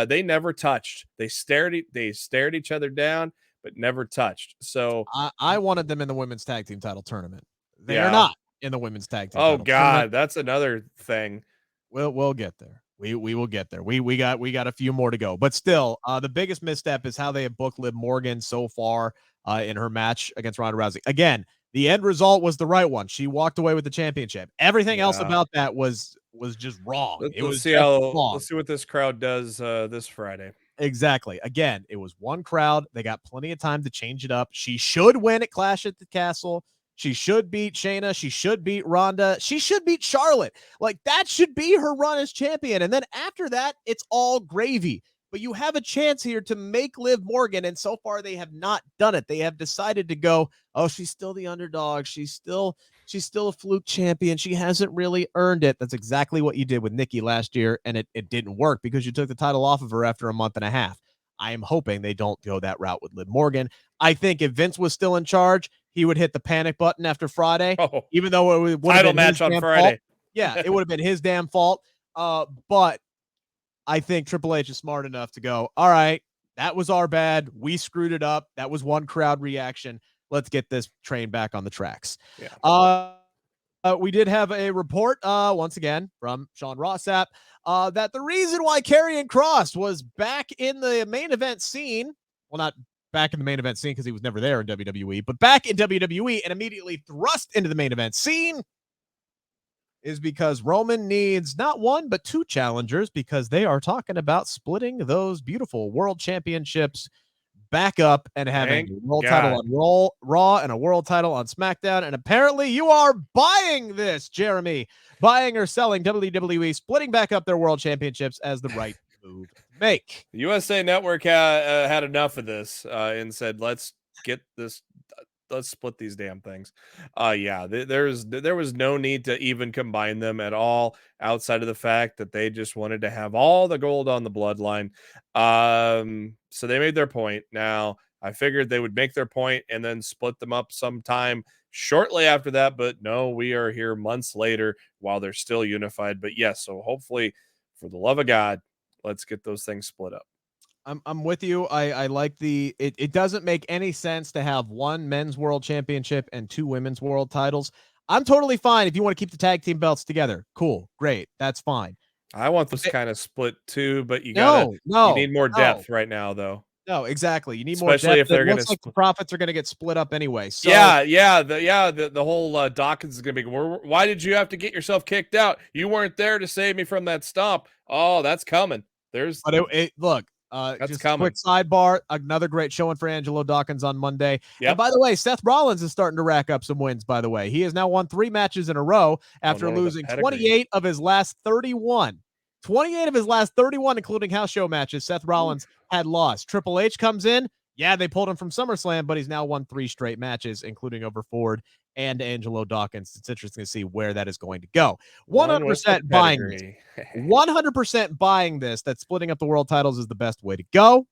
They never touched. They stared each other down, but never touched. So I wanted them in the women's tag team title tournament. They are not in the women's tag team. Oh God, that's another thing. We'll get there. We will get there. We got a few more to go, but still, the biggest misstep is how they have booked Liv Morgan so far in her match against Ronda Rousey. Again, the end result was the right one. She walked away with the championship. Everything else about that was just wrong. Let's see what this crowd does this Friday. Exactly. Again, it was one crowd. They got plenty of time to change it up. She should win at Clash at the Castle. She should beat Shayna. She should beat Ronda. She should beat Charlotte. Like, that should be her run as champion. And then after that, it's all gravy. But you have a chance here to make Liv Morgan, and so far they have not done it. They have decided to go, oh, she's still the underdog. She's still a fluke champion. She hasn't really earned it. That's exactly what you did with Nikki last year, and it didn't work because you took the title off of her after a month and a half. I am hoping they don't go that route with Liv Morgan. I think if Vince was still in charge, he would hit the panic button after Friday, even though it would title match on Friday. Yeah, it would have been his damn fault. But I think Triple H is smart enough to go, all right, that was our bad. We screwed it up. That was one crowd reaction. Let's get this train back on the tracks. Yeah. We did have a report once again from Sean Rossap that the reason why Karrion Kross was back in the main event scene, well, not back in the main event scene because he was never there in WWE, but back in WWE and immediately thrust into the main event scene, is because Roman needs not one, but two challengers, because they are talking about splitting those beautiful world championships back up and having Thank a world God. title on Raw and a world title on SmackDown. And apparently you are buying this, Jeremy. Buying or selling WWE splitting back up their world championships as the right move to make. The USA Network had enough of this and said, let's get this. Let's split these damn things. Yeah, there was no need to even combine them at all, outside of the fact that they just wanted to have all the gold on the bloodline. So they made their point. Now, I figured they would make their point and then split them up sometime shortly after that, but no, we are here months later while they're still unified. But yes, so hopefully, for the love of God, let's get those things split up. I'm with you. I like it doesn't make any sense to have one men's world championship and two women's world titles. I'm totally fine if you want to keep the tag team belts together. Cool. Great. That's fine. I want this kind of split too, but you need more no. depth right now, though. No, exactly. You need Especially more depth. if they're it looks like the profits are going to get split up anyway. So the whole Dawkins is going to be. Why did you have to get yourself kicked out? You weren't there to save me from that stomp. Oh, that's coming. Look. That's just coming. Quick sidebar, another great showing for Angelo Dawkins on Monday. Yep. And by the way, Seth Rollins is starting to rack up some wins, by the way. He has now won 3 matches in a row after losing 28 of his last 31. 28 of his last 31, including house show matches, Seth Rollins had lost. Triple H comes in. Yeah, they pulled him from SummerSlam, but he's now won 3 straight matches, including over Ford and Angelo Dawkins. It's interesting to see where that is going to go. 100% buying this. 100% buying this, that splitting up the world titles is the best way to go.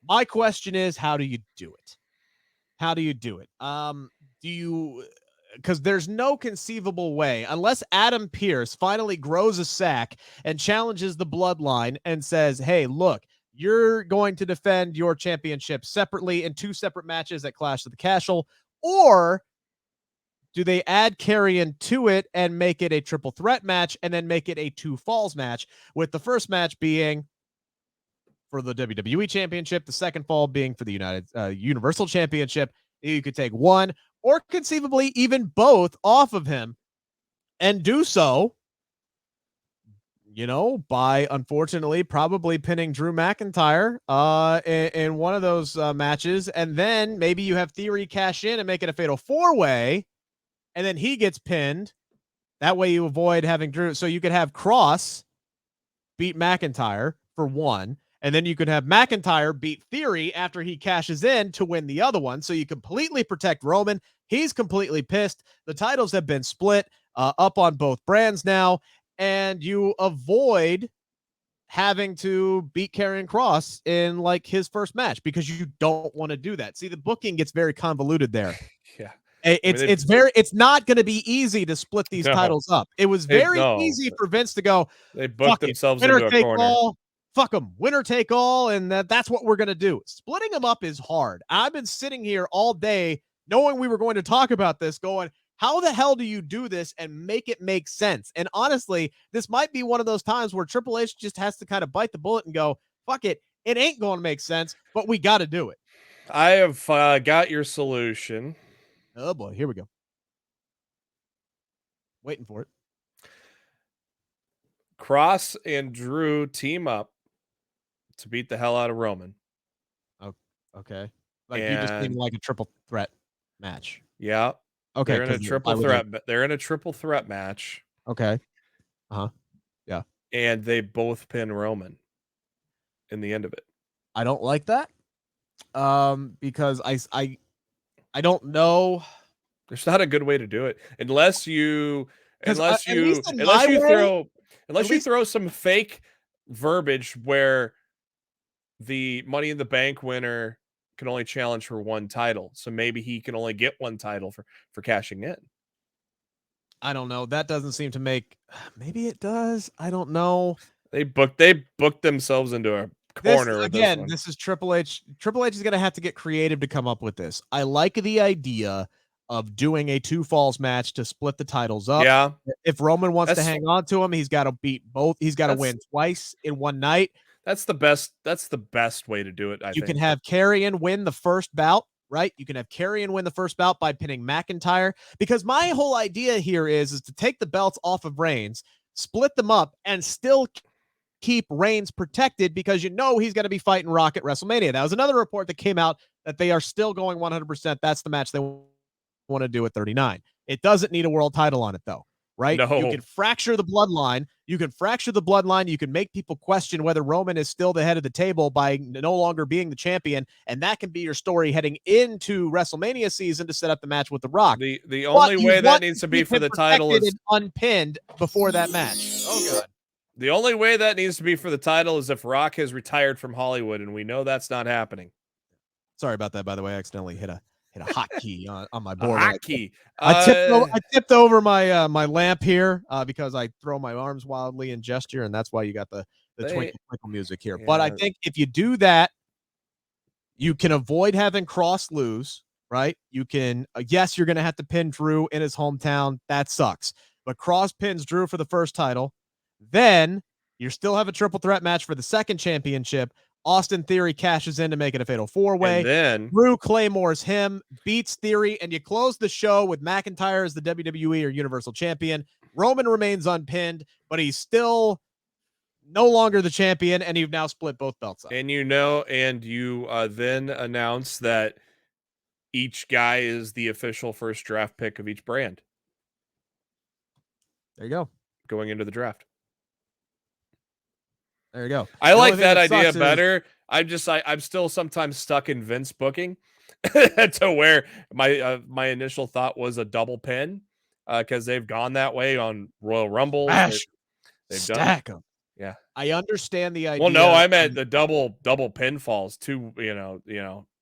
My question is, how do you do it? How do you do it? Because there's no conceivable way, unless Adam Pearce finally grows a sack and challenges the bloodline and says, hey, look, you're going to defend your championship separately in 2 separate matches at Clash of the Castle, or do they add Karrion to it and make it a triple threat match and then make it a 2 falls match, with the first match being for the WWE Championship, the second fall being for the Universal Championship? You could take one or conceivably even both off of him and do so, by unfortunately probably pinning Drew McIntyre in one of those matches. And then maybe you have Theory cash in and make it a fatal 4-way. And then he gets pinned. That way you avoid having Drew. So you could have Kross beat McIntyre for 1. And then you could have McIntyre beat Theory after he cashes in to win the other one. So you completely protect Roman. He's completely pissed. The titles have been split up on both brands now. And you avoid having to beat Karrion Kross in like his first match, because you don't want to do that. See, the booking gets very convoluted there. Yeah. It's not going to be easy to split these titles up. It was very easy for Vince to go, they booked themselves winner into a take corner. all, fuck them, winner take all, and that's what we're going to do. Splitting them up is hard. I've been sitting here all day knowing we were going to talk about this, going, how the hell do you do this and make it make sense? And honestly, this might be one of those times where Triple H just has to kind of bite the bullet and go, fuck it, it ain't going to make sense, but we got to do it. I have got your solution. Oh boy, here we go. Waiting for it. Kross and Drew team up to beat the hell out of Roman. Oh, okay. You just mean like a triple threat match. Yeah. Okay. They're in a triple threat. They're in a triple threat match. Okay. Yeah. And they both pin Roman in the end of it. I don't like that. Because I don't know. There's not a good way to do it unless you throw some fake verbiage where the Money in the Bank winner can only challenge for 1 title. So maybe he can only get 1 title for cashing in. I don't know. That doesn't seem to make. Maybe it does. I don't know. They booked themselves into a corner with this one. This is Triple H. Triple H is going to have to get creative to come up with this. I like the idea of doing a 2 falls match to split the titles up. Yeah. If Roman wants to hang on to him, he's got to beat both. He's got to win twice in one night. That's the best way to do it. I think. You can have Karrion win the first bout, right? You can have Karrion win the first bout by pinning McIntyre, because my whole idea here is to take the belts off of Reigns, split them up, and still keep Reigns protected, because he's going to be fighting Rock at WrestleMania. That was another report that came out that they are still going 100%. That's the match they want to do at 39. It doesn't need a world title on it, though, right? No. You can fracture the bloodline. You can make people question whether Roman is still the head of the table by no longer being the champion, and that can be your story heading into WrestleMania season to set up the match with The Rock. The only way that needs to be for the title is unpinned before that match. Oh god. The only way that needs to be for the title is if Rock has retired from Hollywood, and we know that's not happening. Sorry about that, by the way. I accidentally hit a hotkey on my board. Hotkey. I tipped over my my lamp here because I throw my arms wildly in gesture, and that's why you got the twinkle twinkle music here. Yeah. But I think if you do that, you can avoid having Kross lose, right? You can, yes, you're going to have to pin Drew in his hometown. That sucks. But Kross pins Drew for the first title. Then you still have a triple threat match for the second championship. Austin Theory cashes in to make it a fatal 4-way. And then Drew claymores him, beats Theory, and you close the show with McIntyre as the WWE or Universal Champion. Roman remains unpinned, but he's still no longer the champion, and you've now split both belts up. And you then announce that each guy is the official first draft pick of each brand. There you go. Going into the draft. There you go. I like that idea better. I'm still sometimes stuck in Vince booking to where my initial thought was a double pin because they've gone that way on Royal Rumble. They've stack done them. Yeah, I understand the idea. Well, no, I meant the double pinfalls too.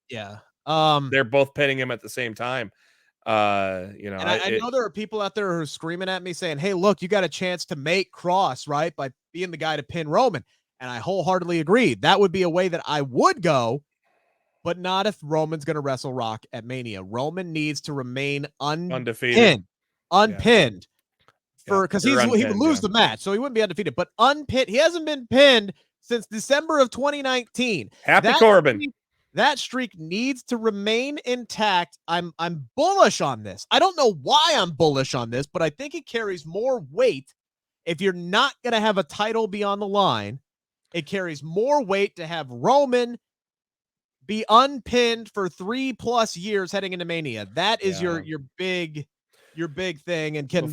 Yeah. They're both pinning him at the same time. I know there are people out there who are screaming at me saying, "Hey, look, you got a chance to make Kross, right, by being the guy to pin Roman." And I wholeheartedly agree. That would be a way that I would go, but not if Roman's going to wrestle Rock at Mania. Roman needs to remain undefeated, unpinned, because he would lose the match, so he wouldn't be undefeated. But unpinned, he hasn't been pinned since December of 2019. Happy Corbin. That streak needs to remain intact. I'm bullish on this. I don't know why I'm bullish on this, but I think it carries more weight if you're not going to have a title be on the line. It carries more weight to have Roman be unpinned for 3+ years heading into Mania. That is your big thing, and can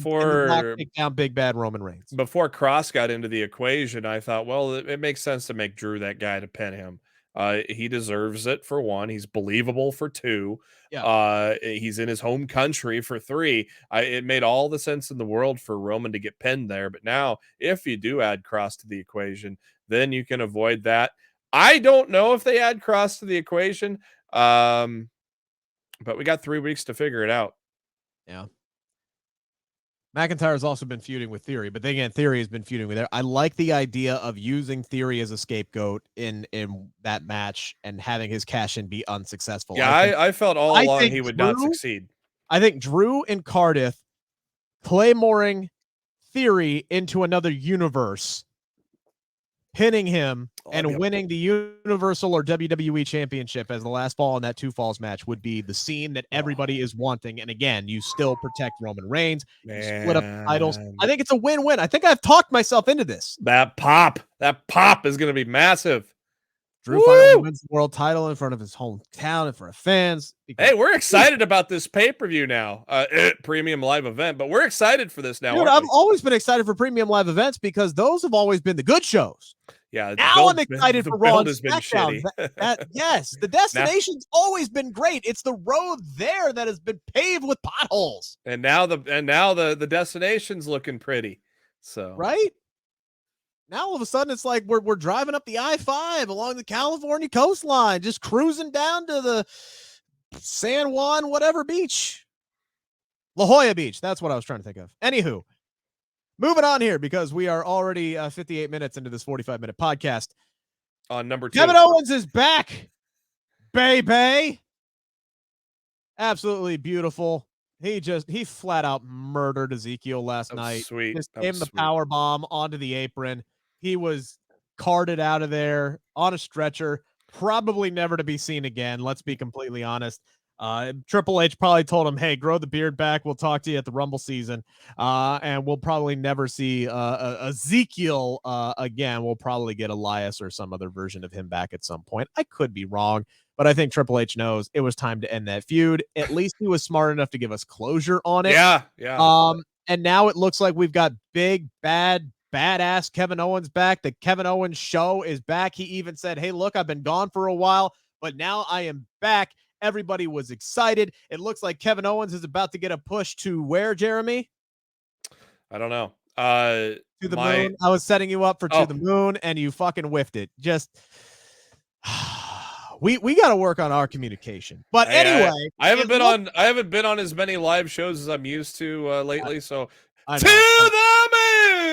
take down big bad Roman Reigns. Before Kross got into the equation, I thought, well, it makes sense to make Drew that guy to pin him. He deserves it for 1. He's believable for 2. Yeah. He's in his home country for 3. It made all the sense in the world for Roman to get pinned there. But now, if you do add Kross to the equation, then you can avoid that. I don't know if they add Kross to the equation, but we got 3 weeks to figure it out. Yeah. McIntyre has also been feuding with Theory, but then again, Theory has been feuding with her. I like the idea of using Theory as a scapegoat in that match and having his cash-in be unsuccessful. Yeah, I felt all along he would not succeed. I think Drew and Cardiff claymoring Theory into another universe, pinning him and winning the Universal or WWE Championship as the last fall in that 2 falls match would be the scene that everybody is wanting. And again, you still protect Roman Reigns, you split up the titles. I think it's a win-win. I think I've talked myself into this. That pop is going to be massive. Drew finally wins the world title in front of his hometown and for fans. Hey, we're excited about this pay-per-view now. Premium live event, but we're excited for this now. Dude, I've always been excited for premium live events because those have always been the good shows. Yeah. Now I'm excited for RAW and SmackDown. Yes, the destination's always been great. It's the road there that has been paved with potholes. And now the destination's looking pretty. So right? Now all of a sudden it's like we're driving up the I-5 along the California coastline, just cruising down to the San Juan whatever beach. La Jolla Beach. That's what I was trying to think of. Anywho, Moving on here because we are already 58 minutes into this 45-minute podcast. On number 2. Kevin Owens is back, baby. Absolutely beautiful. He flat out murdered Ezekiel last night. Sweet. Just gave him the power bomb onto the apron. He was carted out of there on a stretcher, probably never to be seen again. Let's be completely honest. Triple H probably told him, hey, grow the beard back. We'll talk to you at the Rumble season. And we'll probably never see Ezekiel again. We'll probably get Elias or some other version of him back at some point. I could be wrong, but I think Triple H knows it was time to end that feud. At least he was smart enough to give us closure on it. Yeah. And now it looks like we've got big, badass Kevin Owens back. The Kevin Owens show is back. He even said, hey, look, I've been gone for a while, but now I am back. Everybody was excited. It looks like Kevin Owens is about to get a push to where, Jeremy? I don't know. To the moon. I was setting you up for to the moon, and you fucking whiffed it. Just we got to work on our communication. But anyway, I haven't been on as many live shows as I'm used to lately. So I to know. the moon.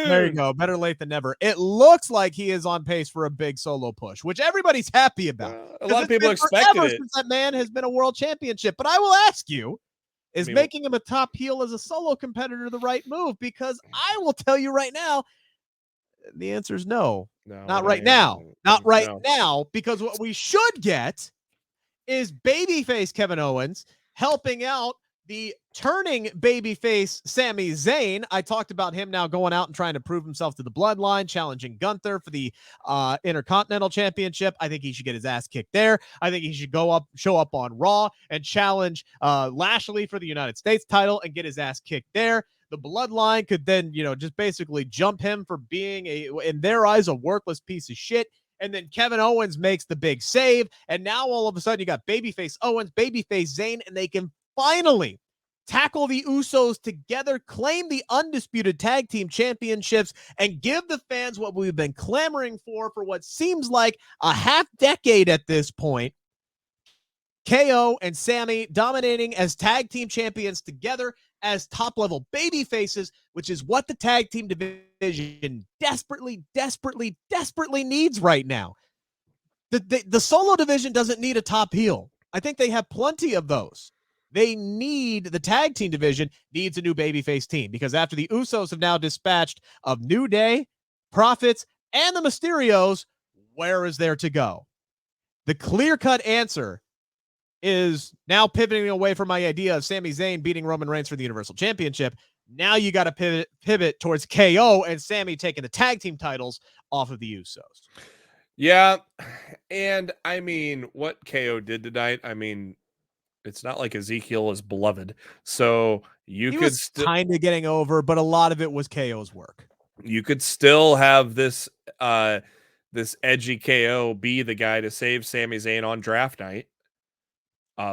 There you go. Better late than never. It looks like he is on pace for a big solo push, which everybody's happy about. A lot of people expected it. Since that man has been a world championship. But I will ask you, is making him a top heel as a solo competitor the right move? Because I will tell you right now, the answer is no. Not right now. Not right now, because what we should get is babyface Kevin Owens helping out the turning babyface Sami Zayn. I talked about him now going out and trying to prove himself to the bloodline, challenging Gunther for the Intercontinental Championship. I think he should get his ass kicked there. I think he should show up on Raw and challenge Lashley for the United States title and get his ass kicked there. The bloodline could then, just basically jump him for being in their eyes, a worthless piece of shit. And then Kevin Owens makes the big save. And now all of a sudden you got babyface Owens, babyface Zayn, and they can finally tackle the Usos together, claim the undisputed tag team championships, and give the fans what we've been clamoring for what seems like a half decade at this point. KO and Sami dominating as tag team champions together as top-level baby faces, which is what the tag team division desperately needs right now. The solo division doesn't need a top heel. I think they have plenty of those. The tag team division needs a new babyface team, because after the Usos have now dispatched of New Day, Profits, and the Mysterios, where is there to go? The clear-cut answer is now pivoting away from my idea of Sami Zayn beating Roman Reigns for the Universal Championship. Now you got to pivot towards KO and Sami taking the tag team titles off of the Usos. Yeah, and I mean, what KO did tonight, it's not like Ezekiel is beloved, so he could still kind of getting over, but a lot of it was KO's work. You could still have this edgy KO be the guy to save Sami Zayn on draft night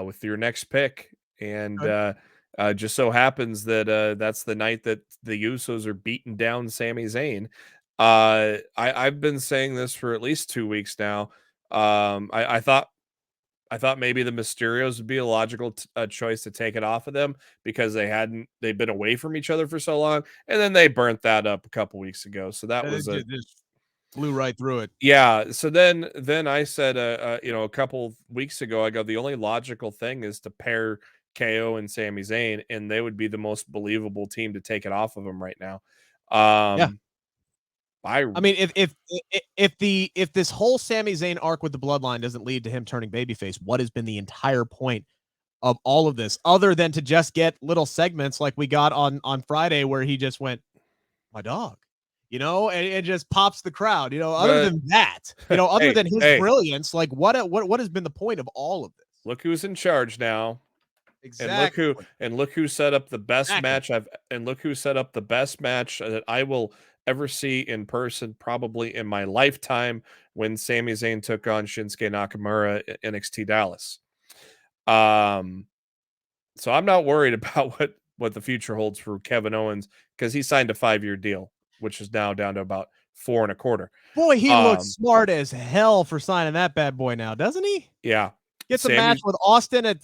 with your next pick, and just so happens that that's the night that the Usos are beating down Sami Zayn. I've been saying this for at least 2 weeks now. I thought maybe the Mysterios would be a logical choice to take it off of them, because they've been away from each other for so long, and then they burnt that up a couple weeks ago. So that just flew right through it. Yeah. So then I said, a couple weeks ago, I go, the only logical thing is to pair KO and Sami Zayn, and they would be the most believable team to take it off of them right now. Yeah. If this whole Sami Zayn arc with the bloodline doesn't lead to him turning babyface, what has been the entire point of all of this, other than to just get little segments like we got on Friday, where he just went, my dog, and it just pops the crowd, other than that, other than his brilliance, like what has been the point of all of this? Look who's in charge now. Exactly. And look who set up the best match that I will ever see in person, probably in my lifetime, when Sami Zayn took on Shinsuke Nakamura at NXT Dallas. So I'm not worried about what the future holds for Kevin Owens, because he signed a 5-year deal, which is now down to about 4.25. Boy, he looks smart as hell for signing that bad boy now, doesn't he? Yeah. Gets a match with Austin at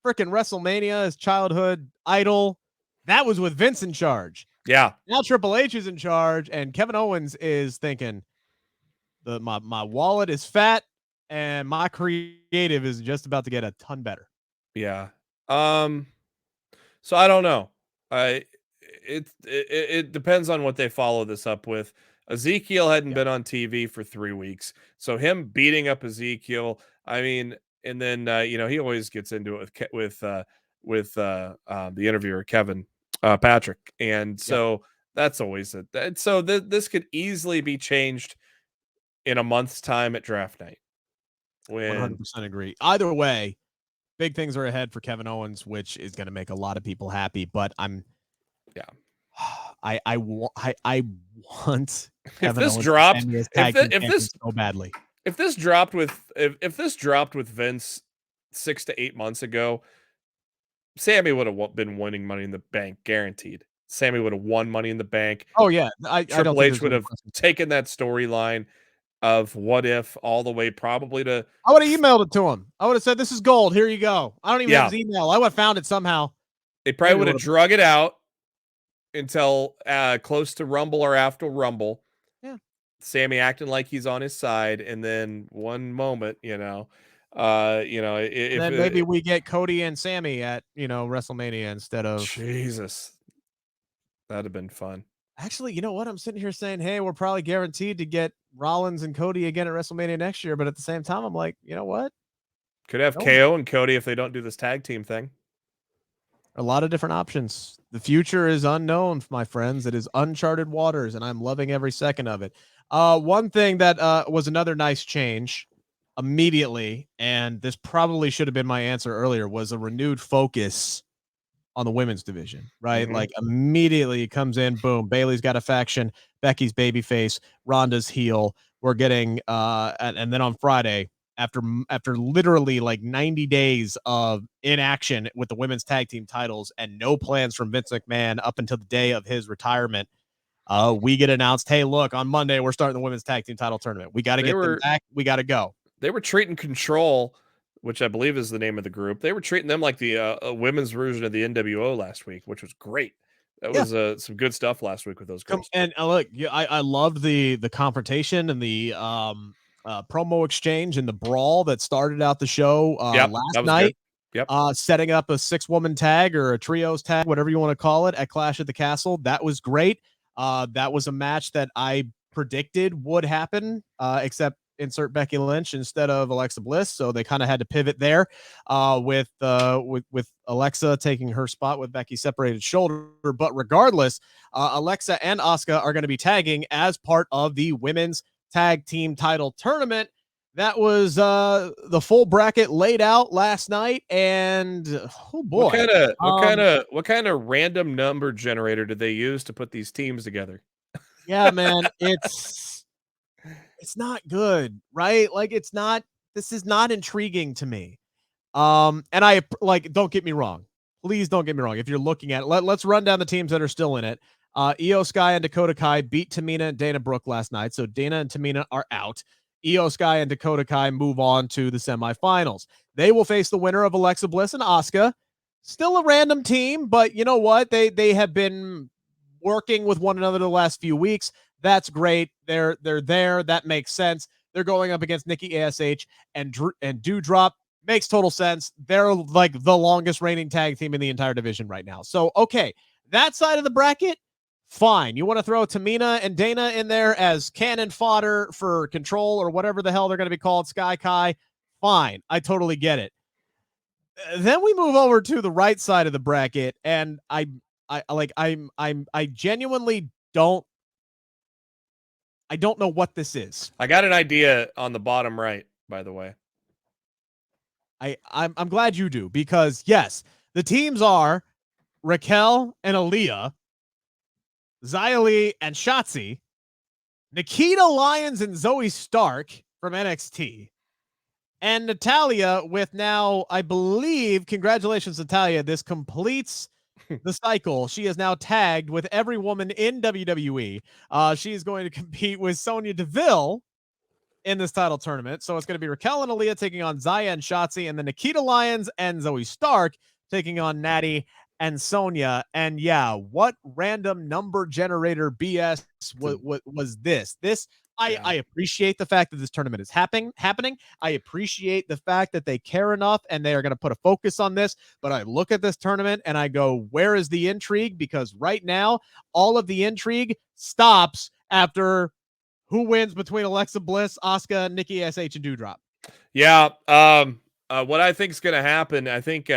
freaking WrestleMania, his childhood idol. That was with Vince in charge. Yeah. Now Triple H is in charge, and Kevin Owens is thinking my wallet is fat, and my creative is just about to get a ton better. Yeah. So I don't know. It depends on what they follow this up with. Ezekiel hadn't been on TV for 3 weeks, so him beating up Ezekiel. I mean, and then he always gets into it with the interviewer Kevin Patrick, and so that's always it. So this could easily be changed in a month's time at draft night. 100% agree. Either way, big things are ahead for Kevin Owens, which is going to make a lot of people happy. But I want Kevin Owens to end his tag team champion so badly. If this dropped with Vince 6 to 8 months ago, Sammy would have been winning Money in the Bank, guaranteed. Sammy would have won Money in the Bank. Oh yeah, Triple H would have taken that storyline of What If all the way probably to. I would have emailed it to him. I would have said, "This is gold. Here you go." I don't even have his email. I would have found it somehow. They probably would have drug it out until close to Rumble or after Rumble. Yeah. Sammy acting like he's on his side, and then one moment, then maybe we get Cody and Sammy at WrestleMania instead of Jesus. That'd have been fun. Actually, you know what? I'm sitting here saying, hey, we're probably guaranteed to get Rollins and Cody again at WrestleMania next year, but at the same time, I'm like, you know what? Could have KO and Cody if they don't do this tag team thing. A lot of different options. The future is unknown, my friends. It is uncharted waters, and I'm loving every second of it. One thing that was another nice change immediately, and this probably should have been my answer earlier, was a renewed focus on the women's division, right? Mm-hmm. Like immediately it comes in, boom, Bayley's got a faction, Becky's babyface, Ronda's heel. We're getting and then on Friday, after literally like 90 days of inaction with the women's tag team titles and no plans from Vince McMahon up until the day of his retirement, we get announced, hey, look, on Monday we're starting the women's tag team title tournament. We got to get them back. We got to go. They were treating Control, which I Bleav is the name of the group. They were treating them like the women's version of the NWO last week, which was great. That was some good stuff last week with those girls. And look, I loved the confrontation and the promo exchange and the brawl that started out the show last night. Yep. Setting up a 6-woman tag or a trios tag, whatever you want to call it, at Clash at the Castle. That was great. That was a match that I predicted would happen, except insert Becky Lynch instead of Alexa Bliss, so they kind of had to pivot there with Alexa taking her spot with Becky's separated shoulder. But regardless, Alexa and Asuka are going to be tagging as part of the women's tag team title tournament. That was the full bracket laid out last night, and oh boy, what kind of random number generator did they use to put these teams together? Yeah, man, it's not good, right? Like this is not intriguing to me. And I don't get me wrong. Please don't get me wrong. If you're looking at it, let's run down the teams that are still in it. Io Sky and Dakota Kai beat Tamina and Dana Brooke last night. So Dana and Tamina are out. Io Sky and Dakota Kai move on to the semifinals. They will face the winner of Alexa Bliss and Asuka. Still a random team, but you know what? They have been working with one another the last few weeks. That's great. They're there. That makes sense. They're going up against Nikki ASH and Doudrop. Makes total sense. They're like the longest reigning tag team in the entire division right now. So, okay, that side of the bracket, fine. You want to throw Tamina and Dana in there as cannon fodder for Control or whatever the hell they're going to be called, Sky Kai, fine. I totally get it. Then we move over to the right side of the bracket, and I genuinely don't know what this is. I got an idea on the bottom right, by the way. I'm glad you do, because yes, the teams are Raquel and Aaliyah, Xia Li and Shotzi, Nikita Lyons and Zoe Stark from NXT, and Natalya with now, I Bleav, congratulations, Natalya, this completes the cycle. She is now tagged with every woman in WWE. She is going to compete with Sonya Deville in this title tournament. So it's going to be Raquel and Aaliyah taking on Xia and Shotzi, and then Nikita Lyons and Zoe Stark taking on Natty and Sonya. And yeah, what random number generator BS was this? I appreciate the fact that this tournament is happening. I appreciate the fact that they care enough and they are going to put a focus on this. But I look at this tournament and I go, where is the intrigue? Because right now, all of the intrigue stops after who wins between Alexa Bliss, Asuka, Nikki SH, and Doudrop. Yeah. What I think is going to happen, I think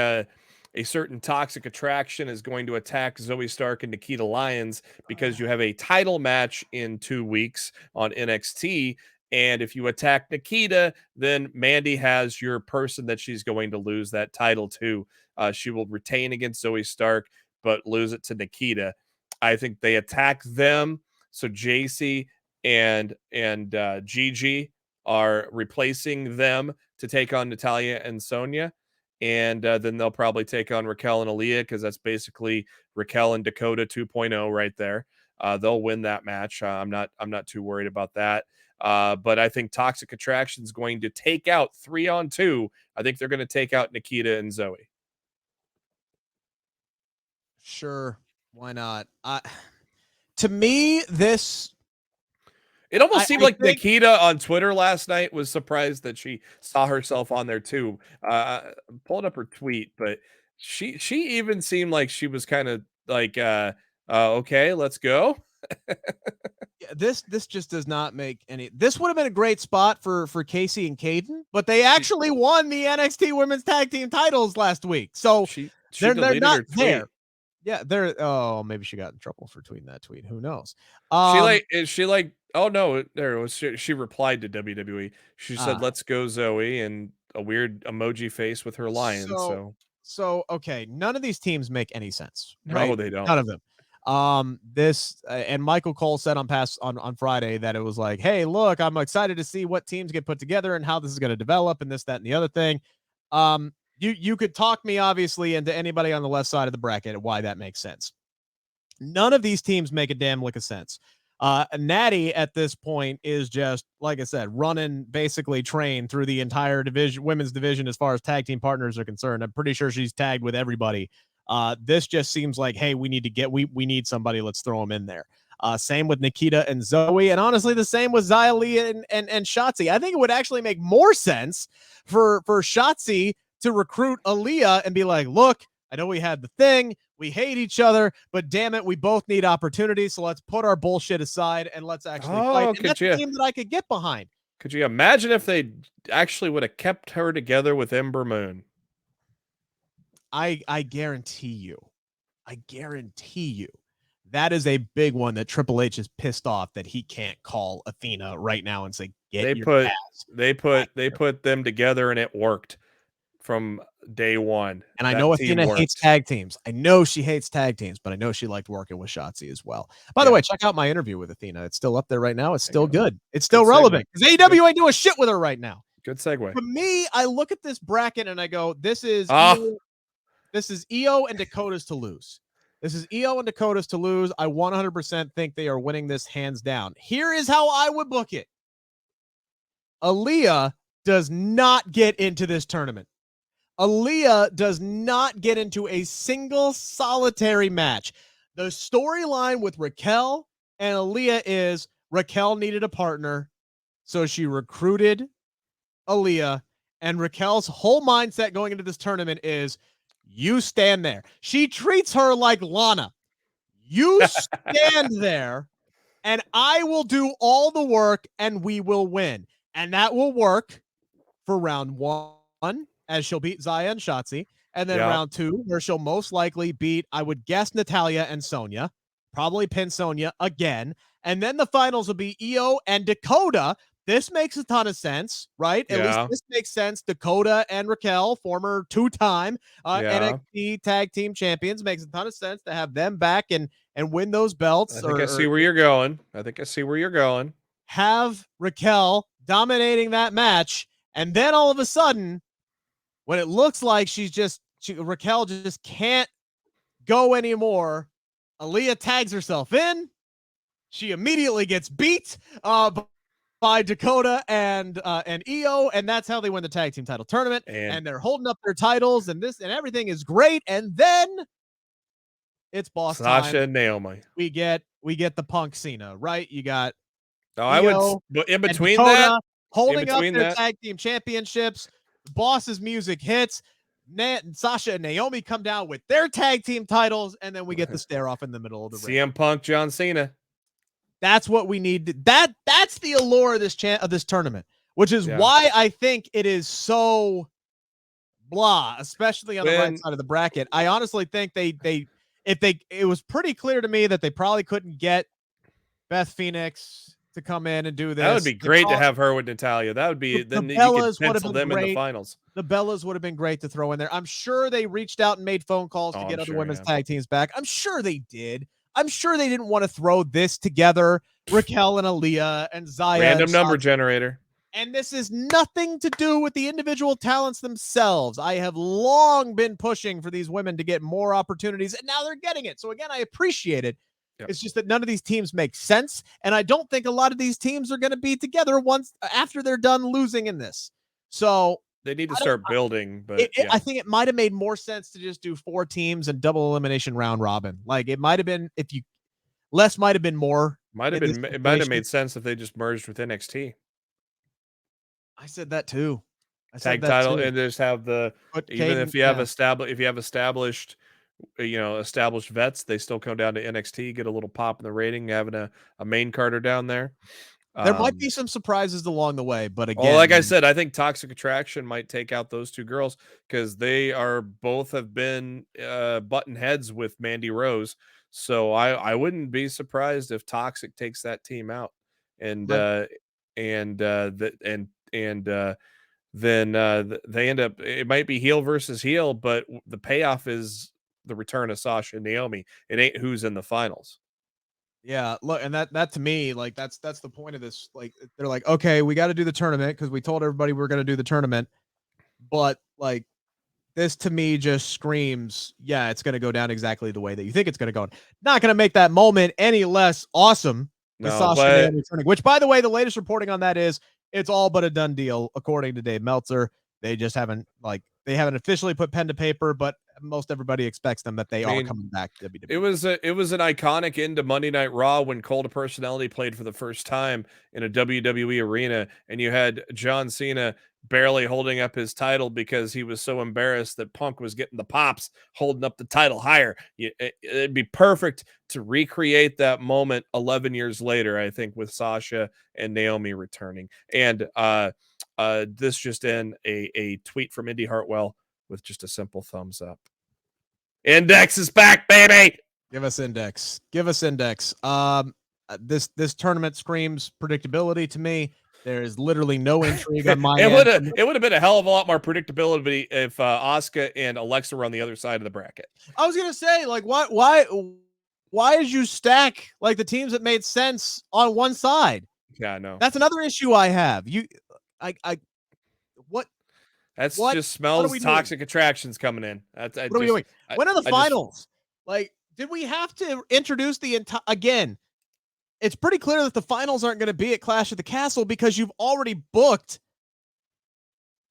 a certain toxic attraction is going to attack Zoe Stark and Nikita Lyons because you have a title match in 2 weeks on NXT. And if you attack Nikita, then Mandy has your person that she's going to lose that title to. She will retain against Zoe Stark, but lose it to Nikita. I think they attack them. So JC and Gigi are replacing them to take on Natalya and Sonya. And then they'll probably take on Raquel and Aaliyah because that's basically Raquel and Dakota 2.0 right there. They'll win that match. I'm not too worried about that. But I think Toxic Attraction is going to take out 3-on-2. I think they're going to take out Nikita and Zoe. Sure, why not? To me, this. It almost seemed like Nikita on Twitter last night was surprised that she saw herself on there too. Pulled up her tweet, but she even seemed like she was kind of like, okay, let's go. Yeah, this just does not make any. This would have been a great spot for Casey and Caden, but they actually won the NXT Women's Tag Team titles last week, so they're not there. Yeah, maybe she got in trouble for tweeting that tweet. Who knows? She like oh no, there it was. She replied to WWE. She said, "Let's go, Zoe," and a weird emoji face with her lion. So okay, none of these teams make any sense. No, right? they don't. None of them. This and Michael Cole said on Friday that it was like, hey, look, I'm excited to see what teams get put together and how this is going to develop and this, that, and the other thing. You could talk me obviously into anybody on the left side of the bracket why that makes sense. None of these teams make a damn lick of sense. Natty at this point is just, like I said, running basically train through the entire division, women's division, as far as tag team partners are concerned. I'm pretty sure she's tagged with everybody. This just seems like, hey, we need somebody. Let's throw them in there. Same with Nikita and Zoe. And honestly, the same with Xia Li and Shotzi. I think it would actually make more sense for Shotzi to recruit Aaliyah and be like, look, I know we had the thing. We hate each other, but damn it, we both need opportunities. So let's put our bullshit aside and let's actually fight. And that's a team that I could get behind. Could you imagine if they actually would have kept her together with Ember Moon? I guarantee you that is a big one that Triple H is pissed off that he can't call Athena right now and say, they put them together and it worked from day one. And I know Athena hates tag teams. I know she hates tag teams, but I know she liked working with Shotzi as well. By the way, check out my interview with Athena. It's still up there right now. It's still good. It's still relevant because AEW ain't doing shit with her right now. Good segue. For me, I look at this bracket and I go, this is Io and Dakota's to lose. This is Io and Dakota's to lose. I 100% think they are winning this hands down. Here is how I would book it. Aaliyah does not get into this tournament. Aaliyah does not get into a single solitary match. The storyline with Raquel and Aaliyah is Raquel needed a partner, so she recruited Aaliyah, and Raquel's whole mindset going into this tournament is, you stand there. She treats her like Lana. You stand there, and I will do all the work, and we will win. And that will work for round one, as she'll beat Xia and Shotzi. And then round two, where she'll most likely beat, I would guess, Natalya and Sonya. Probably pin Sonya again. And then the finals will be Io and Dakota. This makes a ton of sense, right? At least this makes sense. Dakota and Raquel, former two-time NXT tag team champions, makes a ton of sense to have them back and win those belts. I think I see where you're going. Have Raquel dominating that match, and then all of a sudden, when it looks like Raquel just can't go anymore, Aaliyah tags herself in. She immediately gets beat by Dakota and Io, and that's how they win the tag team title tournament. And they're holding up their titles, and everything is great. And then It's boss Sasha time. and Naomi. We get the Punk Cena, right? You got I would, but in between that, holding up their tag team championships. Boss's music hits. Sasha and Naomi come down with their tag team titles, and then we get the stare off in the middle of the ring. CM Punk, John Cena. That's what we need. That's the allure of this tournament, which is why I think it is so blah, especially on the right side of the bracket. I honestly think it was pretty clear to me that they probably couldn't get Beth Phoenix to come in and do this. That would be great to have her with Natalya. That would be then you could pencil them in the finals. The Bellas would have been great to throw in there. I'm sure they reached out and made phone calls to get other women's tag teams back. I'm sure they did. I'm sure they didn't want to throw this together. Raquel and Aaliyah and Zaya. Random number generator. And this is nothing to do with the individual talents themselves. I have long been pushing for these women to get more opportunities, and now they're getting it. So again, I appreciate it. Yep. It's just that none of these teams make sense, and I don't think a lot of these teams are going to be together once after they're done losing in this. So they need to start building, but I think it might have made more sense to just do 4 teams and double elimination round robin. Like it might have been less might have been more. It might have made sense if they just merged with NXT. I said that too. Tag title and just have if you have established vets, they still come down to NXT, get a little pop in the rating, having a main carder down there. There might be some surprises along the way, but again, like I said, I think Toxic Attraction might take out those 2 girls because they both have been button heads with Mandy Rose. So I wouldn't be surprised if Toxic takes that team out, then they end up. It might be heel versus heel, but the payoff is the return of Sasha and Naomi. It ain't who's in the finals. Yeah, look, and that to me, like that's the point of this. Like they're like, okay, we got to do the tournament because we told everybody we're going to do the tournament, but like this to me just screams, yeah, it's going to go down exactly the way that you think it's going to go. Not going to make that moment any less awesome. Sasha returning, which by the way, the latest reporting on that is it's all but a done deal, according to Dave Meltzer. They just haven't officially put pen to paper, but most everybody expects them that they are coming back to WWE. It was an iconic end to Monday Night Raw when Cult of Personality played for the first time in a WWE arena, and you had John Cena barely holding up his title because he was so embarrassed that Punk was getting the pops holding up the title higher. It'd be perfect to recreate that moment 11 years later, I think, with Sasha and Naomi returning. And this just in a tweet from Indy Hartwell with just a simple thumbs up. Index is back, baby. Give us Index. This tournament screams predictability to me. There is literally no intrigue on my end. It would have been a hell of a lot more predictability if Asuka and Alexa were on the other side of the bracket. I was gonna say, like, why did you stack like the teams that made sense on one side? Yeah, no. That's another issue I have. Just smells Toxic Attractions coming in. What are we doing? When are the finals? Did we have to introduce again? It's pretty clear that the finals aren't going to be at Clash of the Castle because you've already booked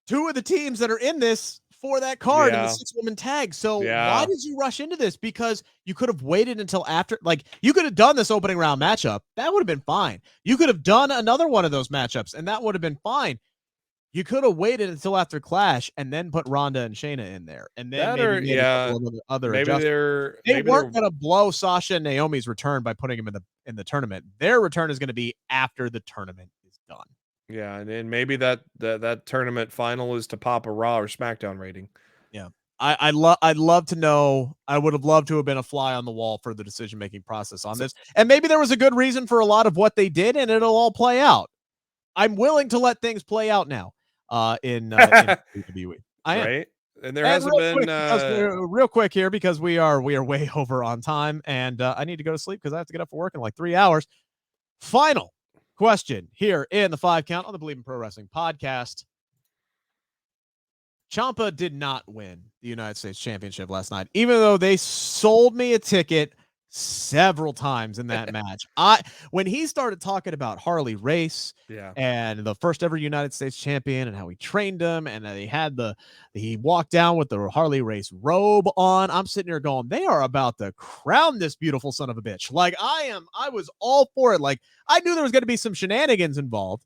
2 of the teams that are in this for that card in the 6-woman tag. So why did you rush into this? Because you could have waited until after. Like you could have done this opening round matchup. That would have been fine. You could have done another one of those matchups, and that would have been fine. You could have waited until after Clash and then put Ronda and Shayna in there, and then maybe other adjustments. They weren't going to blow Sasha and Naomi's return by putting them in the tournament. Their return is going to be after the tournament is done. Yeah, and then maybe that tournament final is to pop a Raw or SmackDown rating. Yeah, I'd love to know. I would have loved to have been a fly on the wall for the decision making process on this, and maybe there was a good reason for a lot of what they did, and it'll all play out. I'm willing to let things play out now. In WWE. Right? And there hasn't been real quick here because we are way over on time, and I need to go to sleep because I have to get up for work in like 3 hours. Final question here in the 5 count on the Bleav in Pro Wrestling podcast. Champa did not win the United States Championship last night, even though they sold me a ticket several times in that match. When he started talking about Harley Race and the first ever United States champion and how he trained him and that he walked down with the Harley Race robe on, I'm sitting here going, they are about to crown this beautiful son of a bitch. Like I was all for it. Like I knew there was going to be some shenanigans involved.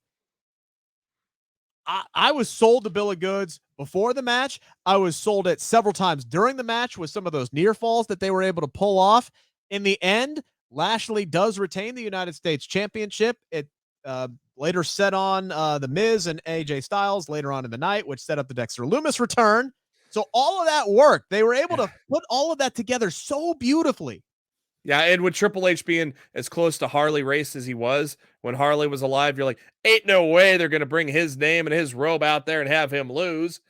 I was sold the bill of goods before the match. I was sold it several times during the match with some of those near falls that they were able to pull off. In the end, Lashley does retain the United States Championship. It later set on The Miz and AJ Styles later on in the night, which set up the Dexter Lumis return. So all of that worked. They were able to put all of that together so beautifully. Yeah, and with Triple H being as close to Harley Race as he was, when Harley was alive, you're like, ain't no way they're going to bring his name and his robe out there and have him lose.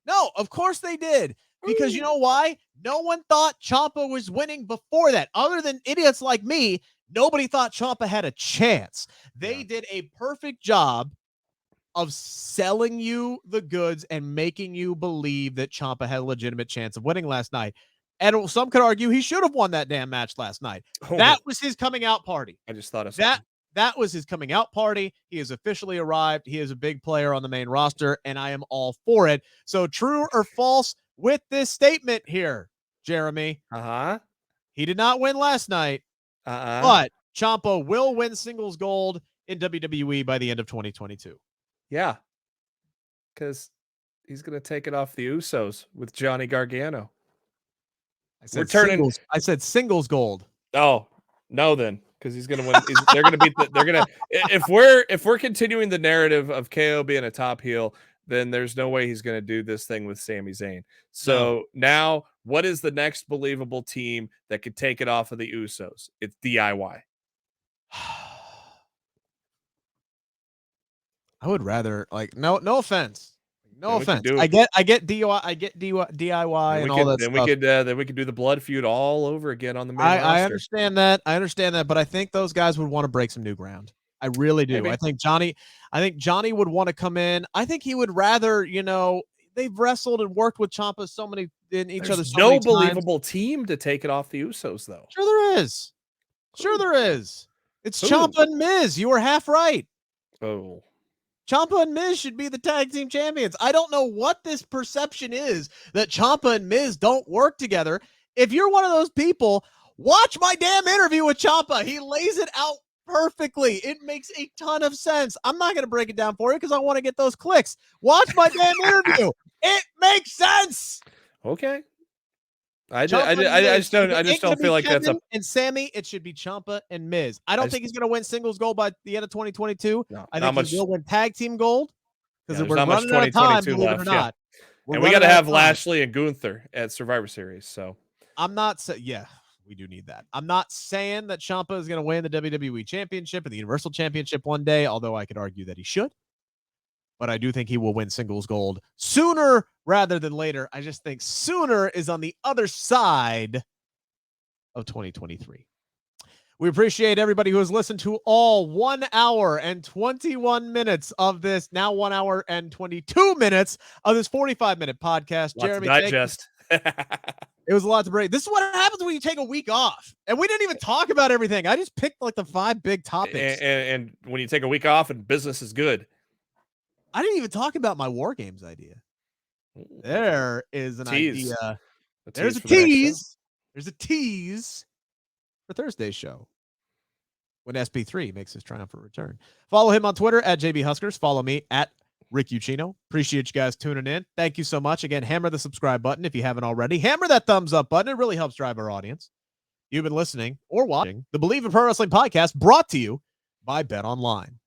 No, of course they did. Because you know why? No one thought Champa was winning before that. Other than idiots like me, nobody thought Champa had a chance. They did a perfect job of selling you the goods and making you believe that Champa had a legitimate chance of winning last night. And some could argue he should have won that damn match last night. That was his coming out party. I just thought of that. That was his coming out party. He has officially arrived. He is a big player on the main roster, and I am all for it. So true or false with this statement here, Jeremy? He did not win last night, but Champa will win singles gold in WWE by the end of 2022. Yeah, because he's going to take it off the Usos with Johnny Gargano. I said singles gold. Oh, no then. Because he's gonna win. They're gonna beat. They're gonna. If we're continuing the narrative of KO being a top heel, then there's no way he's gonna do this thing with Sami Zayn. So now, what is the next believable team that could take it off of the Usos? It's DIY. I would rather no offense. No offense. I get DIY. I get DIY and all that stuff. Then we could do the blood feud all over again on the main roster. I understand that. But I think those guys would want to break some new ground. I really do. Maybe. I think Johnny would want to come in. I think he would rather, they've wrestled and worked with Ciampa so many in each other. No believable team to take it off the Usos, though. Sure there is. It's Ciampa and Miz. You were half right. Oh. Ciampa and Miz should be the tag team champions. I don't know what this perception is that Ciampa and Miz don't work together. If you're one of those people, watch my damn interview with Ciampa. He lays it out perfectly. It makes a ton of sense. I'm not going to break it down for you because I want to get those clicks. Watch my damn interview. It makes sense. Okay. I just don't feel like Kevin that's and Sammy. It should be Ciampa and Miz. I don't think he's going to win singles gold by the end of 2022. No, I think he will win tag team gold because we're not much running out of time, believe left, it or not. And we got to have Lashley and Gunther at Survivor Series. So I'm not we do need that. I'm not saying that Ciampa is going to win the WWE Championship and the Universal Championship one day, although I could argue that he should. But I do think he will win singles gold sooner rather than later. I just think sooner is on the other side of 2023. We appreciate everybody who has listened to all 1 hour and 21 minutes of this, now 1 hour and 22 minutes of this 45-minute podcast. Lots Jeremy, to digest. It was a lot to break. This is what happens when you take a week off. And we didn't even talk about everything. I just picked like the 5 big topics. And when you take a week off and business is good. I didn't even talk about my War Games idea. There is an idea. There's a tease. There's a tease for Thursday's show when SP3 makes his triumphant return. Follow him on Twitter at JBHuskers. Follow me at Rick Ucchino. Appreciate you guys tuning in. Thank you so much. Again, hammer the subscribe button if you haven't already. Hammer that thumbs up button. It really helps drive our audience. You've been listening or watching the Bleav in Pro Wrestling podcast brought to you by Bet Online.